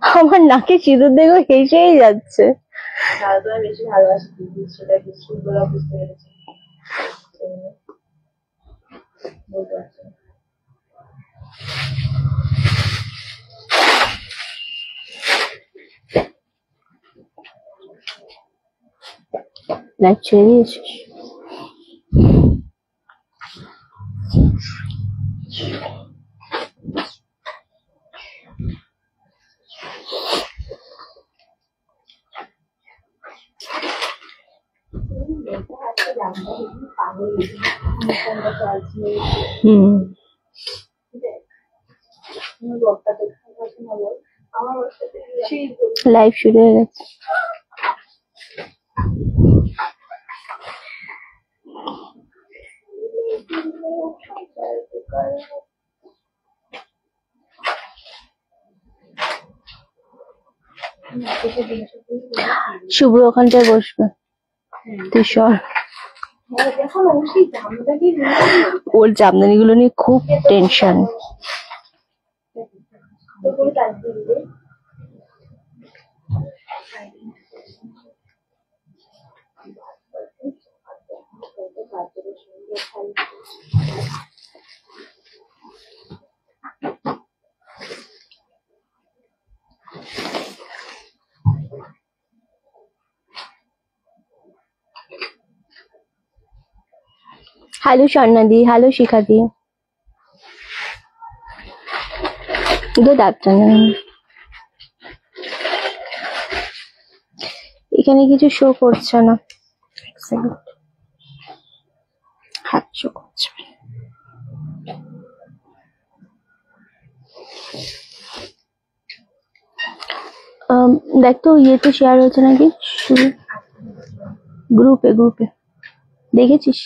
আমার নাকে সিঁদুর দেখো হেসেই যাচ্ছে। বেশি ভালোবাসি দিদি, সেটা বিস্কুট গুলো বুঝতে পেরেছি, বলতে পারছি না। লাইট ছেড়ে দিয়েছিস? লাইভ শুরু হয়ে গেছে। শুভ্র ওখানটায় বসবে, তুই সর। ওর জামদানি গুলো নিয়ে খুব টেনশন। হ্যালো স্বর্ণাদি, হ্যালো শিখাদি। Good afternoon. এখানে কিছু শো করছে না, হ্যাঁ শো করছে। দেখ তো ইয়েতে শেয়ার হয়েছে নাকি গ্রুপে, দেখেছিস?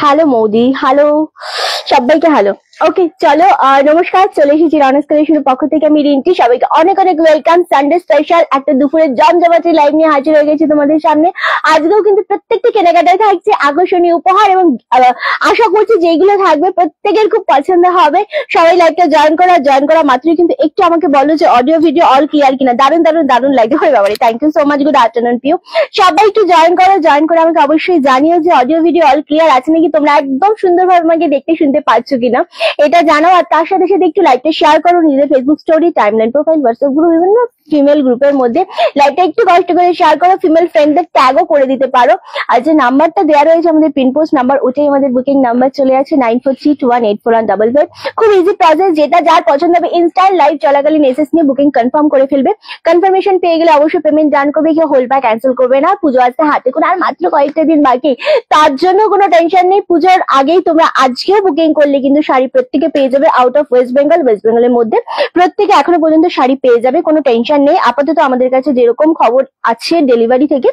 হ্যালো মৌদি, হ্যালো সবাইকে, হ্যালো। ওকে চলো, নমস্কার, চলে এসেছি রনস কালেকশনের পক্ষ থেকে আমি রিন্টি। সবাইকে অনেক অনেক ওয়েলকাম। সানডে স্পেশাল একটা দুপুরের জমজমাটি লাইভ নিয়ে হাজির হয়ে গেছি তোমাদের সামনে। আজকেও কিন্তু প্রত্যেকটি কেনাকাটায় থাকছে আকর্ষণীয় উপহার, এবং আশা করছি যেগুলো থাকবে প্রত্যেকের খুব পছন্দ হবে। সবাই লাইভটা জয়েন করা মাত্রই কিন্তু একটু আমাকে বলো যে অডিও ভিডিও অল ক্লিয়ার কিনা। দারুণ লাগে হয় বাবারে। Thank you so much, good afternoon Piu. সবাই একটু জয়েন করে আমাকে অবশ্যই জানিও যে অডিও ভিডিও অল ক্লিয়ার আছে নাকি, তোমরা একদম সুন্দরভাবে আমাকে দেখতে শুনতে পাচ্ছ কিনা এটা জানাও। আর তার সাথে সাথে একটু লাইভটা শেয়ার করো নিজের Facebook story, timeline, profile, WhatsApp group, বিভিন্ন ফিমেল গ্রুপের মধ্যে লাইভটা একটু কষ্ট করে শেয়ার করো। ফিমেল ফ্রেন্ডদের ট্যাগও করে দিতে পারো। আর যে নাম্বারটা দেওয়া রয়েছে আমাদের পিনপোস্ট নাম্বার, ওটাই আমাদের বুকিং নাম্বার চলে আছে 9432184155। খুব ইজি প্রসেস, যেটা যার পছন্দ হবে ইনস্ট্যান্ট লাইভ চলাকালীন এসএস নিয়ে বুকিং কনফার্ম করে ফেলবে। কনফার্মেশন পেয়ে গেলে অবশ্যই পেমেন্ট ডান করবে, কেউ হোল্ড বা ক্যান্সেল করবে না। পুজো আসতে হাতে কোনো আর মাত্র কয়েকটা দিন বাকি, তার জন্য কোনো টেনশন নেই। পুজোর আগেই তোমরা আজকেও বুকিং করলে কিন্তু শাড়ি প্রত্যেকে পেয়ে যাবে। আউট অফ ওয়েস্ট বেঙ্গলের মধ্যে প্রত্যেকে এখনো পর্যন্ত শাড়ি পেয়ে যাবে, কোনো টেনশন নেই। আপাতত আমাদের কাছে যেরকম খবর আছে ডেলিভারি থেকে,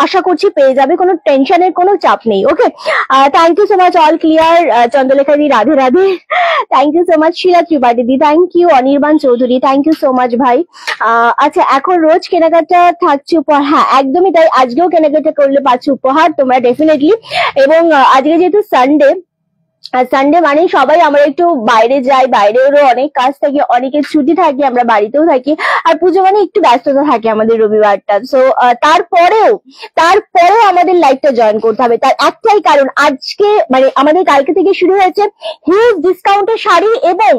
আশা করছি পেয়ে যাবে, কোনো টেনশনের কোনো চাপ নেই। Okay, thank you so much, all clear. Chandralekha দি Radhe Radhe, thank you so much. Sheila Tripathi দি thank you. Anirban Chowdhury thank you so much ভাই। আচ্ছা, এখন রোজ কেনাকাটা থাকছে উপহার, হ্যাঁ একদমই তাই। আজকেও কেনাকাটা করলে পাচ্ছ উপহার তোমরা ডেফিনেটলি। এবং আজকে যেহেতু সানডে মানে সবাই আমরা একটু বাইরে যাই, বাইরেরও অনেক কাজ থাকে, অনেকের ছুটি থাকে, আমরা বাড়িতেও থাকি। আর পুজো মানে একটু ব্যস্ততা থাকে আমাদের রবিবারটা। সো তারপরেও আমাদের লাইভটা জয়েন করতে হবে। তার একটাই কারণ, আজকে মানে আমাদের কালকে থেকে শুরু হয়েছে হিউজ ডিসকাউন্টের শাড়ি, এবং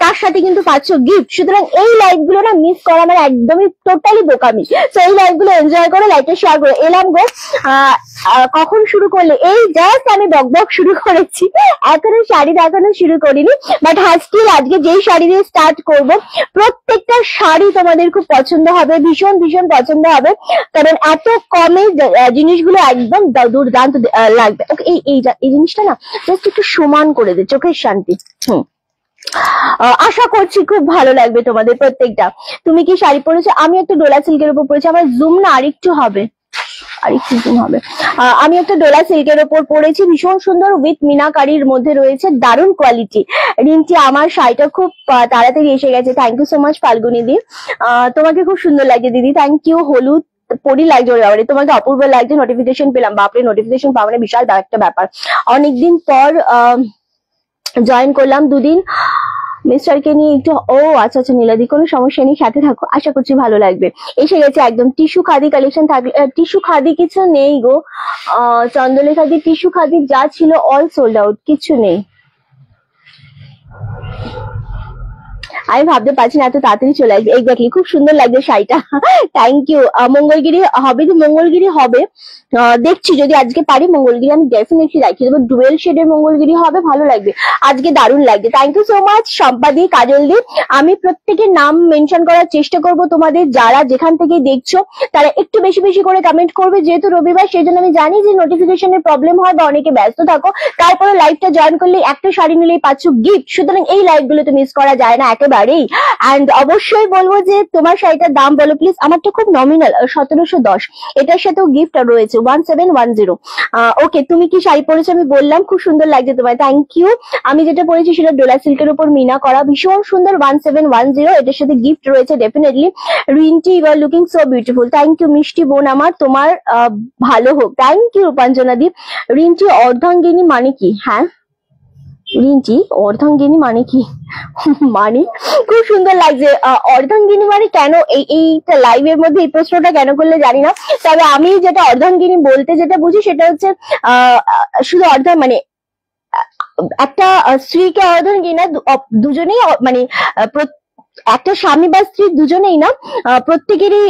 তার সাথে কিন্তু পাচ্ছ গিফট। সুতরাং এই লাইভ গুলো না মিস করা মানে একদমই টোটালি বোকামি। তো এই লাইভ গুলো এনজয় করে, লাইভটা শেয়ার করে এলাম গো। কখন শুরু করলে? এই জাস্ট আমি বকবক শুরু করেছি, এখনো শাড়ি দেখানো শুরু করিনি। বাট হ্যাঁ, স্টিল আজকে যেই শাড়ি দিয়ে স্টার্ট করব, প্রত্যেকটা শাড়ি তোমাদের খুব পছন্দ হবে, ভীষণ পছন্দ হবে, কারণ এত কমে জিনিসগুলো একদম দুর্দান্ত লাগবে। ওকে, এই জিনিসটা না জাস্ট একটু সমান করে দে, চোখের শান্তি। আশা করছি খুব ভালো লাগবে তোমাদের প্রত্যেকটা। তুমি কি শাড়ি পরেছো? আমি একটা ডোলা সিল্কের উপর পরেছি। আমার জুম না আরেকটু হবে, আমি একটা ডোলা সিল্কের ওপর পরেছি, ভীষণ সুন্দর, উইথ মিনাকারির মধ্যে রয়েছে, দারুণ কোয়ালিটি। রিন্টি, আমার শাড়িটা খুব তাড়াতাড়ি এসে গেছে। Thank you so much Falguni দি, তোমাকে খুব সুন্দর লাগে দিদি, থ্যাংক ইউ। হলুদ পরি লাগছে ওরে বাবারে, তোমাকে অপূর্ব লাগছে। নোটিফিকেশন পেলাম, বাপরে নোটিফিকেশন পাওয়া মানে বিশাল একটা ব্যাপার। অনেকদিন পর জয়েন করলাম, দুদিন মিস্টারকে নিয়ে একটু, ও আচ্ছা আচ্ছা নীলাদি, কোনো সমস্যা নেই, সাথে থাকো, আশা করছি ভালো লাগবে। এসে গেছে একদম টিস্যু খাদি কালেকশন। থাকলে টিস্যু খাদি কিছু নেই গো, চন্দ্রলেখাদি টিস্যু খাদি যা ছিল অল সোল্ড আউট, কিছু নেই। আমি ভাবতে পারছি না এত তাড়াতাড়ি চলে আসবে। এক্স্যাক্টলি, খুব সুন্দর লাগছে শাড়িটা, থ্যাংক ইউ। মঙ্গলগিরি হবে তো, মঙ্গলগিরি হবে, দেখছি যদি আজকে পারি মঙ্গলগিরি আমি ডেফিনেটলি রাখি দেবো। ডুয়েল শেডের মঙ্গলগিরি হবে, ভালো লাগবে, আজকে দারুণ লাগছে। থ্যাংক ইউ সো মাচ সম্পাদি, কাজলদি। আমি প্রত্যেকের নাম মেনশন করার চেষ্টা করব, তোমাদের যারা যেখান থেকে দেখছো তারা একটু বেশি বেশি করে কমেন্ট করবে, যেহেতু রবিবার সেই জন্য আমি জানি যে নোটিফিকেশনের প্রবলেম হয় বা অনেকে ব্যস্ত থাকো, তারপরে লাইভটা জয়েন করলে একটা শাড়ি নিলেই পাচ্ছ গিফট, সুতরাং এই লাইভগুলো তো মিস করা যায় না একেবারেই। অ্যান্ড অবশ্যই বলবো যে তোমার শাড়িটার দাম বলো প্লিজ। আমারটা খুব নমিনাল, 1710, এটার সাথেও গিফট রয়েছে 1710। ওকে, তুমি কি শাড়ি পরেছো আমি বললাম, খুব সুন্দর লাগছে তোমায়, থ্যাংক ইউ। আমি যেটা পরেছি সেটা ডোলা সিল্কের উপর মিনা করা, ভীষণ সুন্দর, 1710, এটার সাথে গিফট রয়েছে definitely. Rinti, you are looking so beautiful, thank you মিষ্টি বোন আমার, তোমার ভালো হোক, থ্যাংক ইউ রূপাঞ্জনাদি। রিন্টি, অর্ধাঙ্গিনী মানে কি? হ্যাঁ রিঞ্চি, অর্ধাঙ্গিনী মানে কি? মানে খুব সুন্দর লাগছে। অর্ধাঙ্গিনী মানে কেন এইটা লাইভের মধ্যে এই প্রশ্নটা কেন করলে জানি না, তবে আমি যেটা অর্ধাঙ্গিনী বলতে যেটা বুঝি সেটা হচ্ছে শুধু মানে একটা স্ত্রীকে অর্ধাঙ্গিনী না, দুজনেই মানে একটা স্বামী বা স্ত্রী দুজনেই না, প্রত্যেকেরই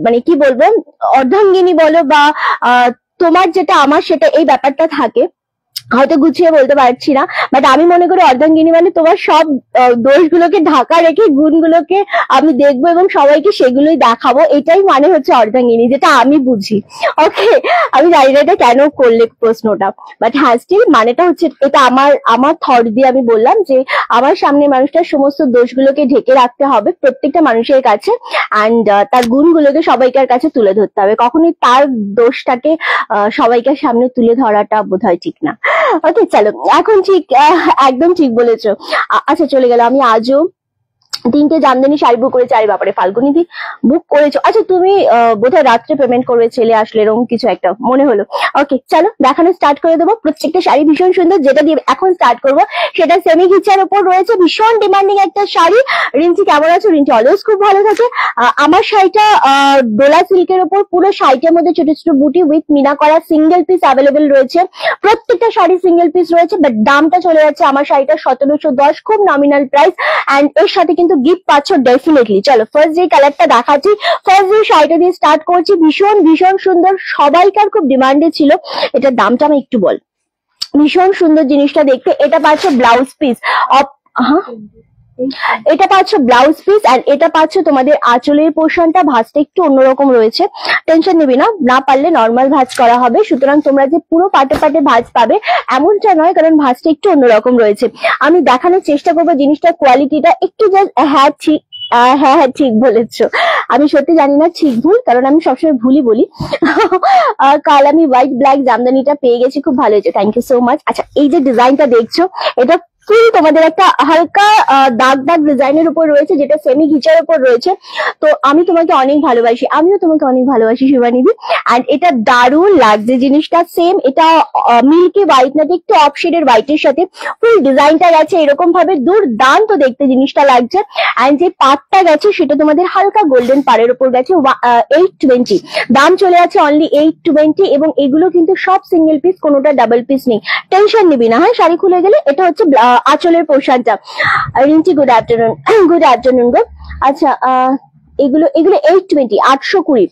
মানে কি বলবো, অর্ধাঙ্গিনী বলো বা তোমার যেটা আমার সেটা, এই ব্যাপারটা থাকে, হয়তো গুছিয়ে বলতে পারছি না, বাট আমি মনে করি অর্ধাঙ্গিনী মানে তোমার সব দোষগুলোকে ঢাকা রেখে গুণগুলোকে আমি দেখবো এবং সবাইকে সেগুলোই দেখাবো, এটাই মানে হচ্ছে অর্ধাঙ্গিনী, যেটা আমি বুঝি। ওকে, আমি জানি না এটা কেন করলে প্রশ্নটা, বাট হ্যাঁ স্টিল মানেটা হচ্ছে এটা, আমার থট দিয়ে আমি বললাম যে আমার সামনে মানুষটার সমস্ত দোষগুলোকে ঢেকে রাখতে হবে প্রত্যেকটা মানুষের কাছে, অ্যান্ড তার গুণগুলোকে সবাইকার কাছে তুলে ধরতে হবে, কখনোই তার দোষটাকে সবাইকার সামনে তুলে ধরাটা বোধহয় ঠিক না। ওকে চলো, এখন ঠিক, একদম ঠিক বলেছো। আচ্ছা চলে গেল, আমি আজও 3টে জামদানি শাড়ি বুক করেছি। আরে বাপারে, ফাল্গুনি দি বুক করেছো? আচ্ছা তুমি বোধহয় রাত্রে পেমেন্ট করবে, ছেলে আসলে এরকম কিছু একটা মনে হলো। ওকে চলো, দেখানো স্টার্ট করে দেবো। প্রত্যেকটা শাড়ি ভীষণ সুন্দর, যেটা দিয়ে এখন স্টার্ট করবো সেটা সেমি ঘিচার উপর রয়েছে, ভীষণ ডিমান্ডিং একটা শাড়ি। রিন্টি কেমন আছো? রিন্টি অলওয়েজ খুব ভালো থাকে। আমার শাড়িটা ডোলা সিল্কের উপর, পুরো শাড়িটার মধ্যে ছোট ছোট বুটি উইথ মিনা করা, সিঙ্গেল পিস অ্যাভেলেবেল রয়েছে, প্রত্যেকটা শাড়ি সিঙ্গেল পিস রয়েছে, বাট দামটা চলে যাচ্ছে আমার শাড়িটা 1710, খুব নমিনাল প্রাইস, অ্যান্ড এর সাথে কিন্তু গিফট পাচ্ছ ডেফিনেটলি। চলো ফার্স্ট যে কালারটা দেখাচ্ছি, ফার্স্ট যে শাড়িটা দিয়ে স্টার্ট করছি, ভীষণ ভীষণ সুন্দর, সবাইকার খুব ডিমান্ডে ছিল। এটার দামটা আমি একটু বল, ভীষণ সুন্দর জিনিসটা দেখতে। এটা পাচ্ছ ব্লাউজ পিস, এটা পাচ্ছ ব্লাউজ পিস, অ্যান্ড এটা পাচ্ছ তোমাদের আঁচলের পোর্শনটা, ভাঁজটা একটু অন্যরকম রয়েছে, টেনশন নিবি না, না পারলে নর্মাল ভাঁজ করা হবে, সুতরাং তোমরা যে পুরো পাটে পাটে ভাঁজ পাবে এমনটা নয়, কারণ ভাঁজটা একটু অন্যরকম রয়েছে। আমি দেখানোর চেষ্টা করবো জিনিসটার কোয়ালিটিটা একটু, জাস্ট হ্যাঁ ঠিক, হ্যাঁ হ্যাঁ ঠিক বলেছো। আমি সত্যি জানি না ঠিক ভুল, কারণ আমি সবসময় ভুলই বলি। কাল আমি হোয়াইট ব্ল্যাক জামদানিটা পেয়ে গেছি, খুব ভালো হয়েছে, থ্যাংক ইউ সো মাচ। আচ্ছা এই যে ডিজাইনটা দেখছো, এটা ফুল তোমাদের একটা হালকা দাগ দাগ ডিজাইনের উপর রয়েছে, যেটা সেমি ঘিচার উপর রয়েছে। তো আমি তোমাকে অনেক ভালোবাসি, আমিও তোমাকে অনেক ভালোবাসি শিবানিদি, অ্যান্ড এটা দারুণ লাগছে জিনিসটা। সেম এটা মিল্কি হোয়াইট না, একটু অফ শেডের হোয়াইটের সাথে ফুল ডিজাইনটা গেছে এরকম ভাবে, দুর্দান্ত দেখতে জিনিসটা লাগছে। অ্যান্ড যে পাটটা গেছে সেটা তোমাদের হালকা গোল্ডেন পাড়ের উপর গেছে, 820, দাম চলে আছে অনলি 820, এবং এগুলো কিন্তু সব সিঙ্গেল পিস, কোনোটা ডাবল পিস নেই, টেনশন নিবি না। হ্যাঁ শাড়ি খুলে গেলে এটা হচ্ছে আঁচলের পোর্শনটা। Rinti good afternoon, good afternoon গো। আচ্ছা এগুলো 820, 820।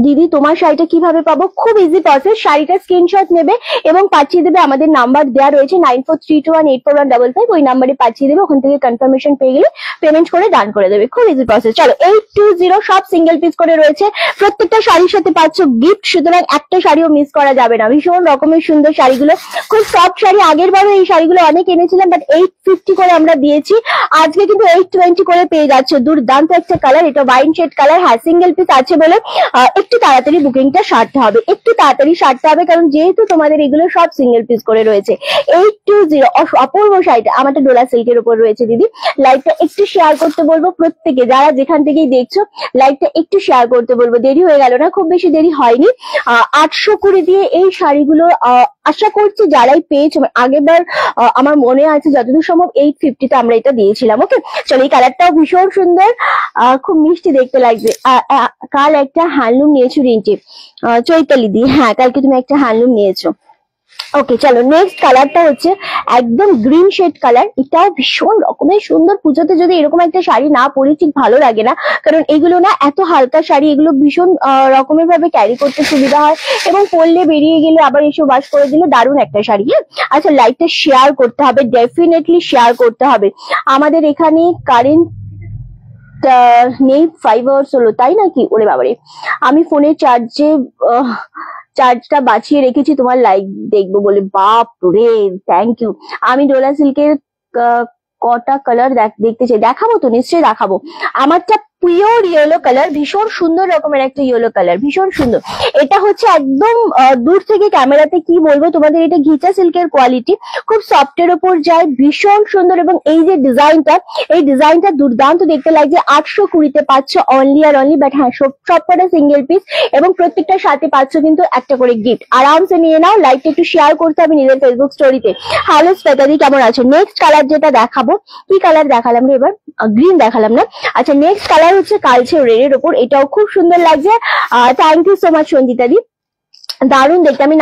দিদি তোমার শাড়িটা কিভাবে পাবো? খুব ইজি প্রসেস, শাড়িটা স্ক্রিনশট নেবে এবং পাঠিয়ে দেবে, আমাদের নাম্বার দেওয়া রয়েছে 9432184155, ওই নাম্বারে পাঠিয়ে দেবে, ওখান থেকে কনফার্মেশন পেয়ে গেলে পেমেন্ট করে ডান করে দেবে, খুব ইজি প্রসেস। চলো 820, সব সিঙ্গেল পিস করে রয়েছে, প্রত্যেকটা শাড়ির সাথে পাচ্ছ গিফট, সুতরাং একটা শাড়িও মিস করা যাবে না। ভীষণ রকমের সুন্দর শাড়িগুলো, খুব সফট শাড়ি, আগের বারও এই শাড়িগুলো অনেক এনেছিলাম, বাট 850 করে আমরা দিয়েছি, আজকে কিন্তু 820 করে পেয়ে যাচ্ছে। দুর্দান্ত একটা কালার, এটা ওয়াইন শেড কালার, হ্যাঁ সিঙ্গেল পিস আছে বলে একটু তাড়াতাড়ি বুকিংটা সারতে হবে, একটু তাড়াতাড়ি সারতে হবে, কারণ যেহেতু তোমাদের এগুলো সব সিঙ্গেল পিস করে রয়েছে। 820 অপূর্ব শাড়িটা আমারটা ডোলা সিল্কের উপর রয়েছে দিদি, লাইটটা একটু শেয়ার করতে বলবো প্রত্যেকে, যারা যেখান থেকেই দেখছো লাইভটা একটু শেয়ার করতে বলবো। দেরি হয়ে গেল না, খুব বেশি দেরি হয়নি। 820 দিয়ে এই শাড়িগুলো আশা করছি যারাই পেয়েছো, আগেরবার আমার মনে আছে যতদূর সম্ভব 850 তে আমরা এটা দিয়েছিলাম। ওকে, চলো এই কালারটাও ভীষণ সুন্দর, খুব মিষ্টি দেখতে লাগবে। কাল একটা হ্যান্ডলুম নিয়েছো রিন্টি, চৈতালি দি, হ্যাঁ কালকে তুমি একটা হ্যান্ডলুম নিয়েছো। ওকে চলো নেক্সট কালারটা হচ্ছে একদম গ্রিন শেড কালার, এটাও ভীষণ রকমের সুন্দর। পুজোতে যদি এরকম একটা শাড়ি না পরি ঠিক ভালো লাগে না, কারণ এগুলো না এত হালকা শাড়ি, এগুলো ভীষণ রকমের ভাবে ক্যারি করতে সুবিধা হয় এবং পরলে বেরিয়ে গেলে আবার এসে ওয়াশ করে দিলে দারুণ একটা শাড়ি। হ্যাঁ আচ্ছা, লাইভটা শেয়ার করতে হবে, ডেফিনেটলি শেয়ার করতে হবে। আমাদের এখানে কারেন্ট নেই 5 আওয়ার্স হলো, তাই নাকি? ওরে বাবারে, আমি ফোনের চার্জটা বাঁচিয়ে রেখেছি তোমার লাইভ দেখবো বলে। বাপ রে, থ্যাংক ইউ। আমি ডোলা সিল্কের কটা কালার দেখতে চাই, দেখাবো তো, নিশ্চয়ই দেখাবো। আমারটা পিওর ইয়েলো কালার, ভীষণ সুন্দর রকমের একটা ইয়েলো কালার, ভীষণ সুন্দর। এটা হচ্ছে একদম দূর থেকে ক্যামেরাতে কি বলবো তোমাদের, এটা ঘিচা সিল্কের কোয়ালিটি, খুব সফটের ওপর যায়, ভীষণ সুন্দর। এবং এই যে ডিজাইনটা, এই ডিজাইনটা দুর্দান্ত দেখতে লাগছে। 820 পাচ্ছ অনলি আর অনলি, বাট হ্যাঁ সবকটা সিঙ্গেল পিস এবং প্রত্যেকটার সাথে পাচ্ছ কিন্তু একটা করে গিফট। আরামসে নিয়ে নাও, লাইভটা একটু শেয়ার করতে হবে নিজের ফেসবুক স্টোরিতে। হ্যালো শ্বেতাদি, কেমন আছো? নেক্সট কালার যেটা দেখাবো, কি কালার দেখালাম রে এবার? গ্রিন দেখালাম না? আচ্ছা নেক্সট কালার হচ্ছে কালচে রেড এর ওপর, এটাও খুব সুন্দর লাগছে। Thank you so much Sanjita দি, দারুণ দেখতে। আমি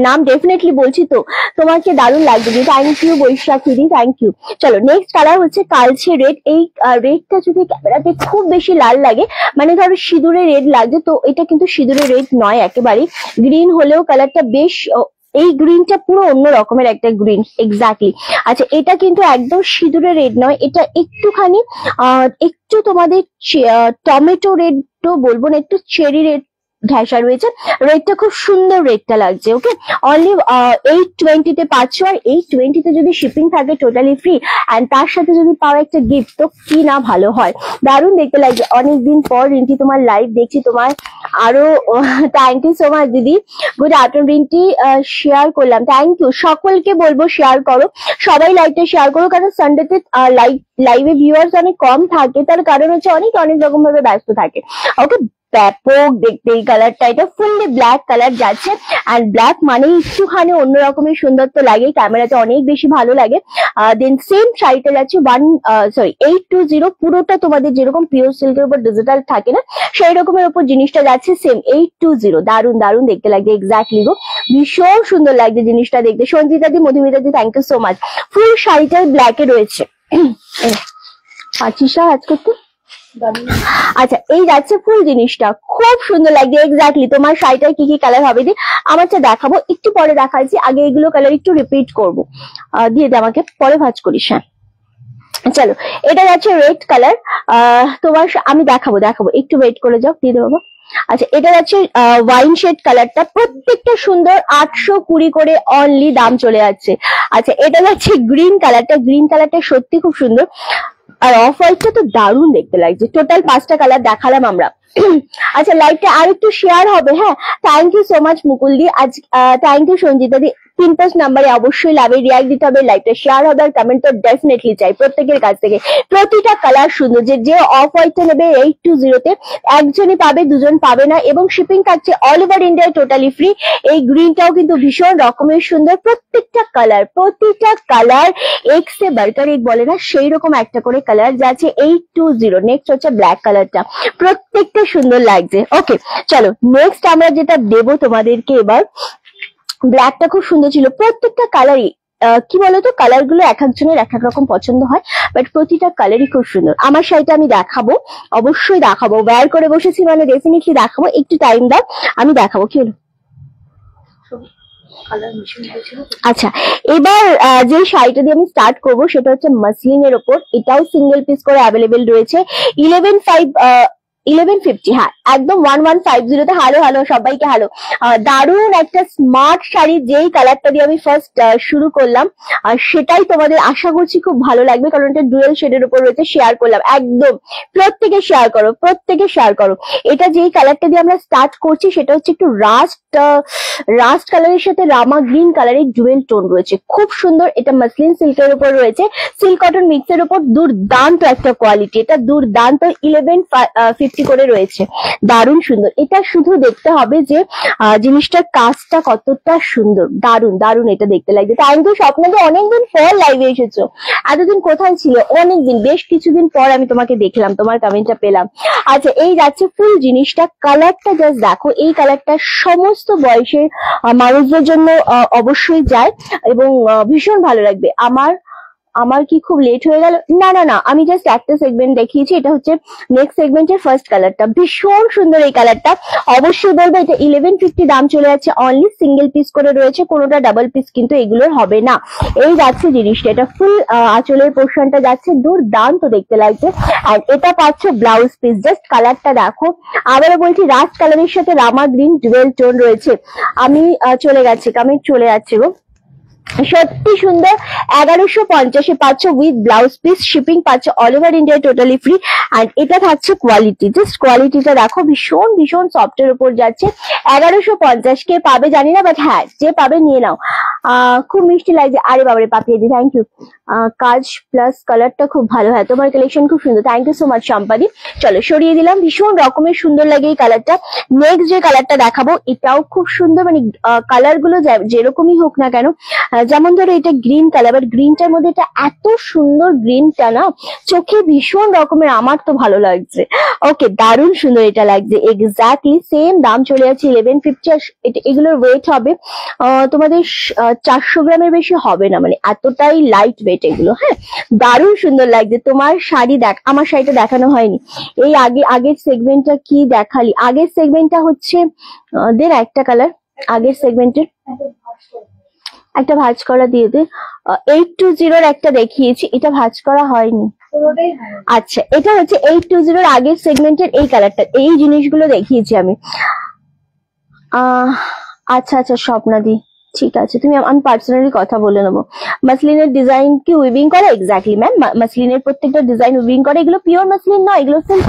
নাম ডেফিনেটলি বলছি তো, তোমাকে দারুণ লাগবে দি। থ্যাংক ইউ বৈশাখী দি, থ্যাংক ইউ। চলো নেক্সট কালার হচ্ছে কালচে রেড। এই রেডটা যদি ক্যামেরাতে খুব বেশি লাল লাগে, মানে ধরো সিঁদুরে রেড লাগছে, তো এটা কিন্তু সিঁদুরে রেড নয় একেবারেই, গ্রিন হলেও কালারটা বেশ, এই গ্রিনটা পুরো অন্য রকমের একটা গ্রিন এক্স্যাক্টলি। আচ্ছা এটা কিন্তু একদম সিঁদুরে রেড নয়, এটা একটুখানি একটু তোমাদের টমেটো রেড তো বলবো না, একটু চেরি রেড ঘেঁষা রয়েছে। রেডটা খুব সুন্দর, রেডটা লাগছে। ওকে, অনলি 820 তে পাচ্ছ, আর 820 তে যদি শিপিং থাকে টোটালি ফ্রি, এন্ড তার সাথে যদি পাও একটা গিফট, তো কি না ভালো হয়। দারুণ দেখতে লাগছে। অনেকদিন পর রিন্টি তোমার লাইভ দেখছি, তোমার আরো থ্যাংক ইউ সো মাচ দিদি। গুড আফটারনুন রিন্টি, শেয়ার করলাম, থ্যাংক ইউ। সকলকে বলবো শেয়ার করো, সবাই লাইভটা শেয়ার করো, কারণ সানডেতে লাইভে ভিউয়ার্স অনেক কম থাকে, তার কারণ হচ্ছে অনেক রকম ভাবে ব্যস্ত থাকে। ওকে, ব্যাপক দেখতে এই কালারটা, এটা ফুললি ব্ল্যাক কালার যাচ্ছে, আর ব্ল্যাক মানে একটুখানি অন্য রকমের সুন্দর তো লাগে, ক্যামেরাতে অনেক বেশি ভালো লাগে। দেন সেম শাড়িটা যাচ্ছে 820, পুরোটা তোমাদের যেরকম পিওর সিল্কের উপর ডিজিটাল থাকে না, সেই রকমের উপর জিনিসটা যাচ্ছে সেম 820। দারুণ দারুণ দেখতে লাগছে, এক্স্যাক্টলি গো, ভীষণ সুন্দর লাগছে জিনিসটা দেখতে। সঞ্জিতা দি, মধুমিতা দি, থ্যাংক ইউ সো মাচ। ফুল শাড়িটা ব্ল্যাকে রয়েছে। আচ্ছা আজকে তো আচ্ছা এই যাচ্ছে ফুল জিনিসটা, খুব সুন্দর লাগছে এক্স্যাক্টলি। তোমার শাড়িটার কি কি কালার হবে দি আমারটা দেখাবো, একটু পরে দেখাচ্ছি, আগে এগুলো কালার একটু রিপিট করবো, দিয়ে দে আমাকে, পরে ভাঁজ করিস। হ্যাঁ চলো, এটা যাচ্ছে রেড কালার, তোমার আমি দেখাবো একটু ওয়েট করে যাও, দিয়ে দেবো। আচ্ছা এটা যাচ্ছে ওয়াইন শেড কালারটা, প্রত্যেকটা সুন্দর, 820 করে অনলি দাম চলে যাচ্ছে। আচ্ছা এটা যাচ্ছে গ্রিন কালারটা, গ্রিন কালারটা সত্যি খুব সুন্দর, আর অফ হোয়াইটটা তো দারুণ দেখতে লাগছে। টোটাল 5টা কালার দেখালাম আমরা। আচ্ছা লাইভটা আর একটু শেয়ার হবে। হ্যাঁ থ্যাংক ইউ সো মাচ মুকুল দি, আজ থ্যাংক ইউ সঞ্জিতা দি। পিনপোস্ট নাম্বারে অবশ্যই লাভে রিয়াক্ট দিতে হবে, লাইভটা শেয়ার হবে, আর কমেন্ট তো ডেফিনেটলি চাই প্রত্যেকের কাছ থেকে। প্রতিটা কালার সুন্দর, যে অফ হোয়াইটটা নেবে 820 তে একজনই পাবে, দুজন পাবে না, এবং শিপিং থাকছে অল ওভার ইন্ডিয়ায় টোটালি ফ্রি। এই গ্রিনটাও কিন্তু ভীষণ রকমের সুন্দর, প্রতিটা কালার এক সে বাড়কার এক বলে না, সেই রকম একটা করে কালার যাচ্ছে 820। নেক্সট হচ্ছে ব্ল্যাক কালারটা, প্রত্যেকটা সুন্দর লাগছে। ওকে চলো নেক্সট আমরা যেটা দেবো তোমাদেরকে এবার, ব্ল্যাকটা খুব সুন্দর ছিল, প্রত্যেকটা কালারই কি বলতো, কালার গুলো এক একজনের এক এক রকম পছন্দ হয়, বাট প্রতিটা কালারই খুব সুন্দর। আমার শাড়িটা আমি দেখাবো, অবশ্যই দেখাবো, ওয়্যার করে বসেছি মানে ডেফিনেটলি দেখাবো, একটু টাইম দাও, আমি দেখাবো। কি হলো? আচ্ছা এবার যে শাড়িটা দিয়ে আমি স্টার্ট করবো সেটা হচ্ছে মাসলিন এর ওপর, এটাও সিঙ্গেল পিস করে অ্যাভেলেবেল রয়েছে। 1150, হ্যাঁ একদম 1150 তে। হ্যালো হ্যালো সবাইকে হ্যালো। দারুণ একটা স্মার্ট শাড়ি, যেই কালারটা দিয়ে আমি ফার্স্ট শুরু করলাম সেটাই তোমাদের আশা করছি খুব ভালো লাগবে, কারণ এটা ডুয়েল শেডের উপর রয়েছে। শেয়ার করলাম একদম, প্রত্যেকে শেয়ার করো, প্রত্যেকে শেয়ার করো। এটা যেই কালারটা দিয়ে আমরা স্টার্ট করছি সেটা হচ্ছে একটু রাস্ট কালারের সাথে রামা গ্রিন কালারের ডুয়েল টোন রয়েছে, খুব সুন্দর। এটা মাসলিন সিল্কের উপর রয়েছে, সিল্ক কটন মিক্সের উপর, দুর্দান্ত একটা কোয়ালিটি, এটা দুর্দান্ত। 1150 করে রয়েছে, দারুণ সুন্দর। এটা শুধু দেখতে হবে যে জিনিসটার কাজটা কতটা সুন্দর, দারুণ দারুণ এটা দেখতে লাগবে। থ্যাংক ইউ স্বপ্নাদি, অনেকদিন পর লাইভে এসেছো, এতদিন কোথায় ছিল? অনেকদিন, বেশ কিছুদিন পর আমি তোমাকে দেখলাম, তোমার কমেন্টটা পেলাম। আচ্ছা, এই যাচ্ছে ফুল জিনিসটা, কালারটা জাস্ট দেখো। এই কালারটা সমস্ত বয়সের মানুষদের জন্য অবশ্যই যায় এবং ভীষণ ভালো লাগবে। আমার কি খুব লেট হয়ে গেল? না না না, আমি জাস্ট একটা সেগমেন্ট দেখিয়েছি। এটা হচ্ছে নেক্সট সেগমেন্টের ফার্স্ট কালারটা, ভীষণ সুন্দর এই কালারটা। অবশ্যই বলবো এটা 1150 দাম চলে যাচ্ছে, অনলি সিঙ্গেল পিস করে রয়েছে, কোনোটা ডাবল পিস কিন্তু এগুলোর হবে না। এই যাচ্ছে জিনিসটা, এটা ফুল আঁচলের পোর্শনটা যাচ্ছে, দুর্দান্ত দেখতে লাগছে। আর এটা পাচ্ছ ব্লাউজ পিস, জাস্ট কালারটা দেখো। আবারও বলছি, রাস্ট কালারের সাথে রামা গ্রিন ডুয়েল টোন রয়েছে। আমি চলে গেছি, কমেন্ট চলে যাচ্ছে গো। সত্যি সুন্দর। 1150 পাচ্ছ উইথ ব্লাউজ পিস, শিপিং পাচ্ছ all over India totally free. আর এটা থাকছে কোয়ালিটি, জাস্ট কোয়ালিটিটা দেখো, ভীষণ ভীষণ সফটের উপর যাচ্ছে। 1150 কে পাবে জানি না, বাট হ্যাঁ যে পাবে নিয়ে নাও। খুব মিষ্টি লাগছে। আরে বাবারে পাপিয়ে দি, থ্যাংক ইউ। কাজ প্লাস কালারটা খুব ভালো, হ্যাঁ তোমার কালেকশন খুব সুন্দর, থ্যাংক ইউ সো মাচ সম্পাদি। চলো সরিয়ে দিলাম, ভীষণ রকমের সুন্দর লাগে এই কালারটা। নেক্সট যে কালারটা দেখাবো এটাও খুব সুন্দর, মানে কালার গুলো যেরকমই হোক না কেন, যেমন ধরো এটা গ্রিন কালার, বাট গ্রিনটার মধ্যে এটা এত সুন্দর, গ্রিনটা না চোখে ভীষণ রকমের, আমার তো ভালো লাগছে। ওকে, দারুণ সুন্দর এটা লাগছে। এক্স্যাক্টলি সেম দাম চলে যাচ্ছে 1150। এগুলোর ওয়েট হবে তোমাদের 400 গ্রামের বেশি হবে না, মানে এতটাই লাইট ওয়েট এগুলো। হ্যাঁ, দারুণ সুন্দর লাগছে। তোমার শাড়ি দেখ, আমার শাড়িটা দেখানো হয়নি। এই আগের সেগমেন্টটা কি দেখালি? আগের সেগমেন্টটা হচ্ছে দের একটা কালার, আগের সেগমেন্টের একটা ভাঁজ করা দিয়ে দে। 820 একটা দেখিয়েছি, এটা ভাঁজ করা হয়নি। আচ্ছা, এটা হচ্ছে 820 আগের সেগমেন্টের এই কালারটা, এই জিনিসগুলো দেখিয়েছি আমি। আচ্ছা আচ্ছা স্বপ্নাদি, ঠিক আছে, আমি পার্সোনালি কথা বলে নেবো। মাসলিনের ডিজাইন কি উইভিং করে? এক্স্যাক্টলি ম্যাম, মাসলিনের প্রত্যেকটা ডিজাইন উইভিং করে। এগুলো পিওর মাসলিন নয়, এগুলো সিল্ক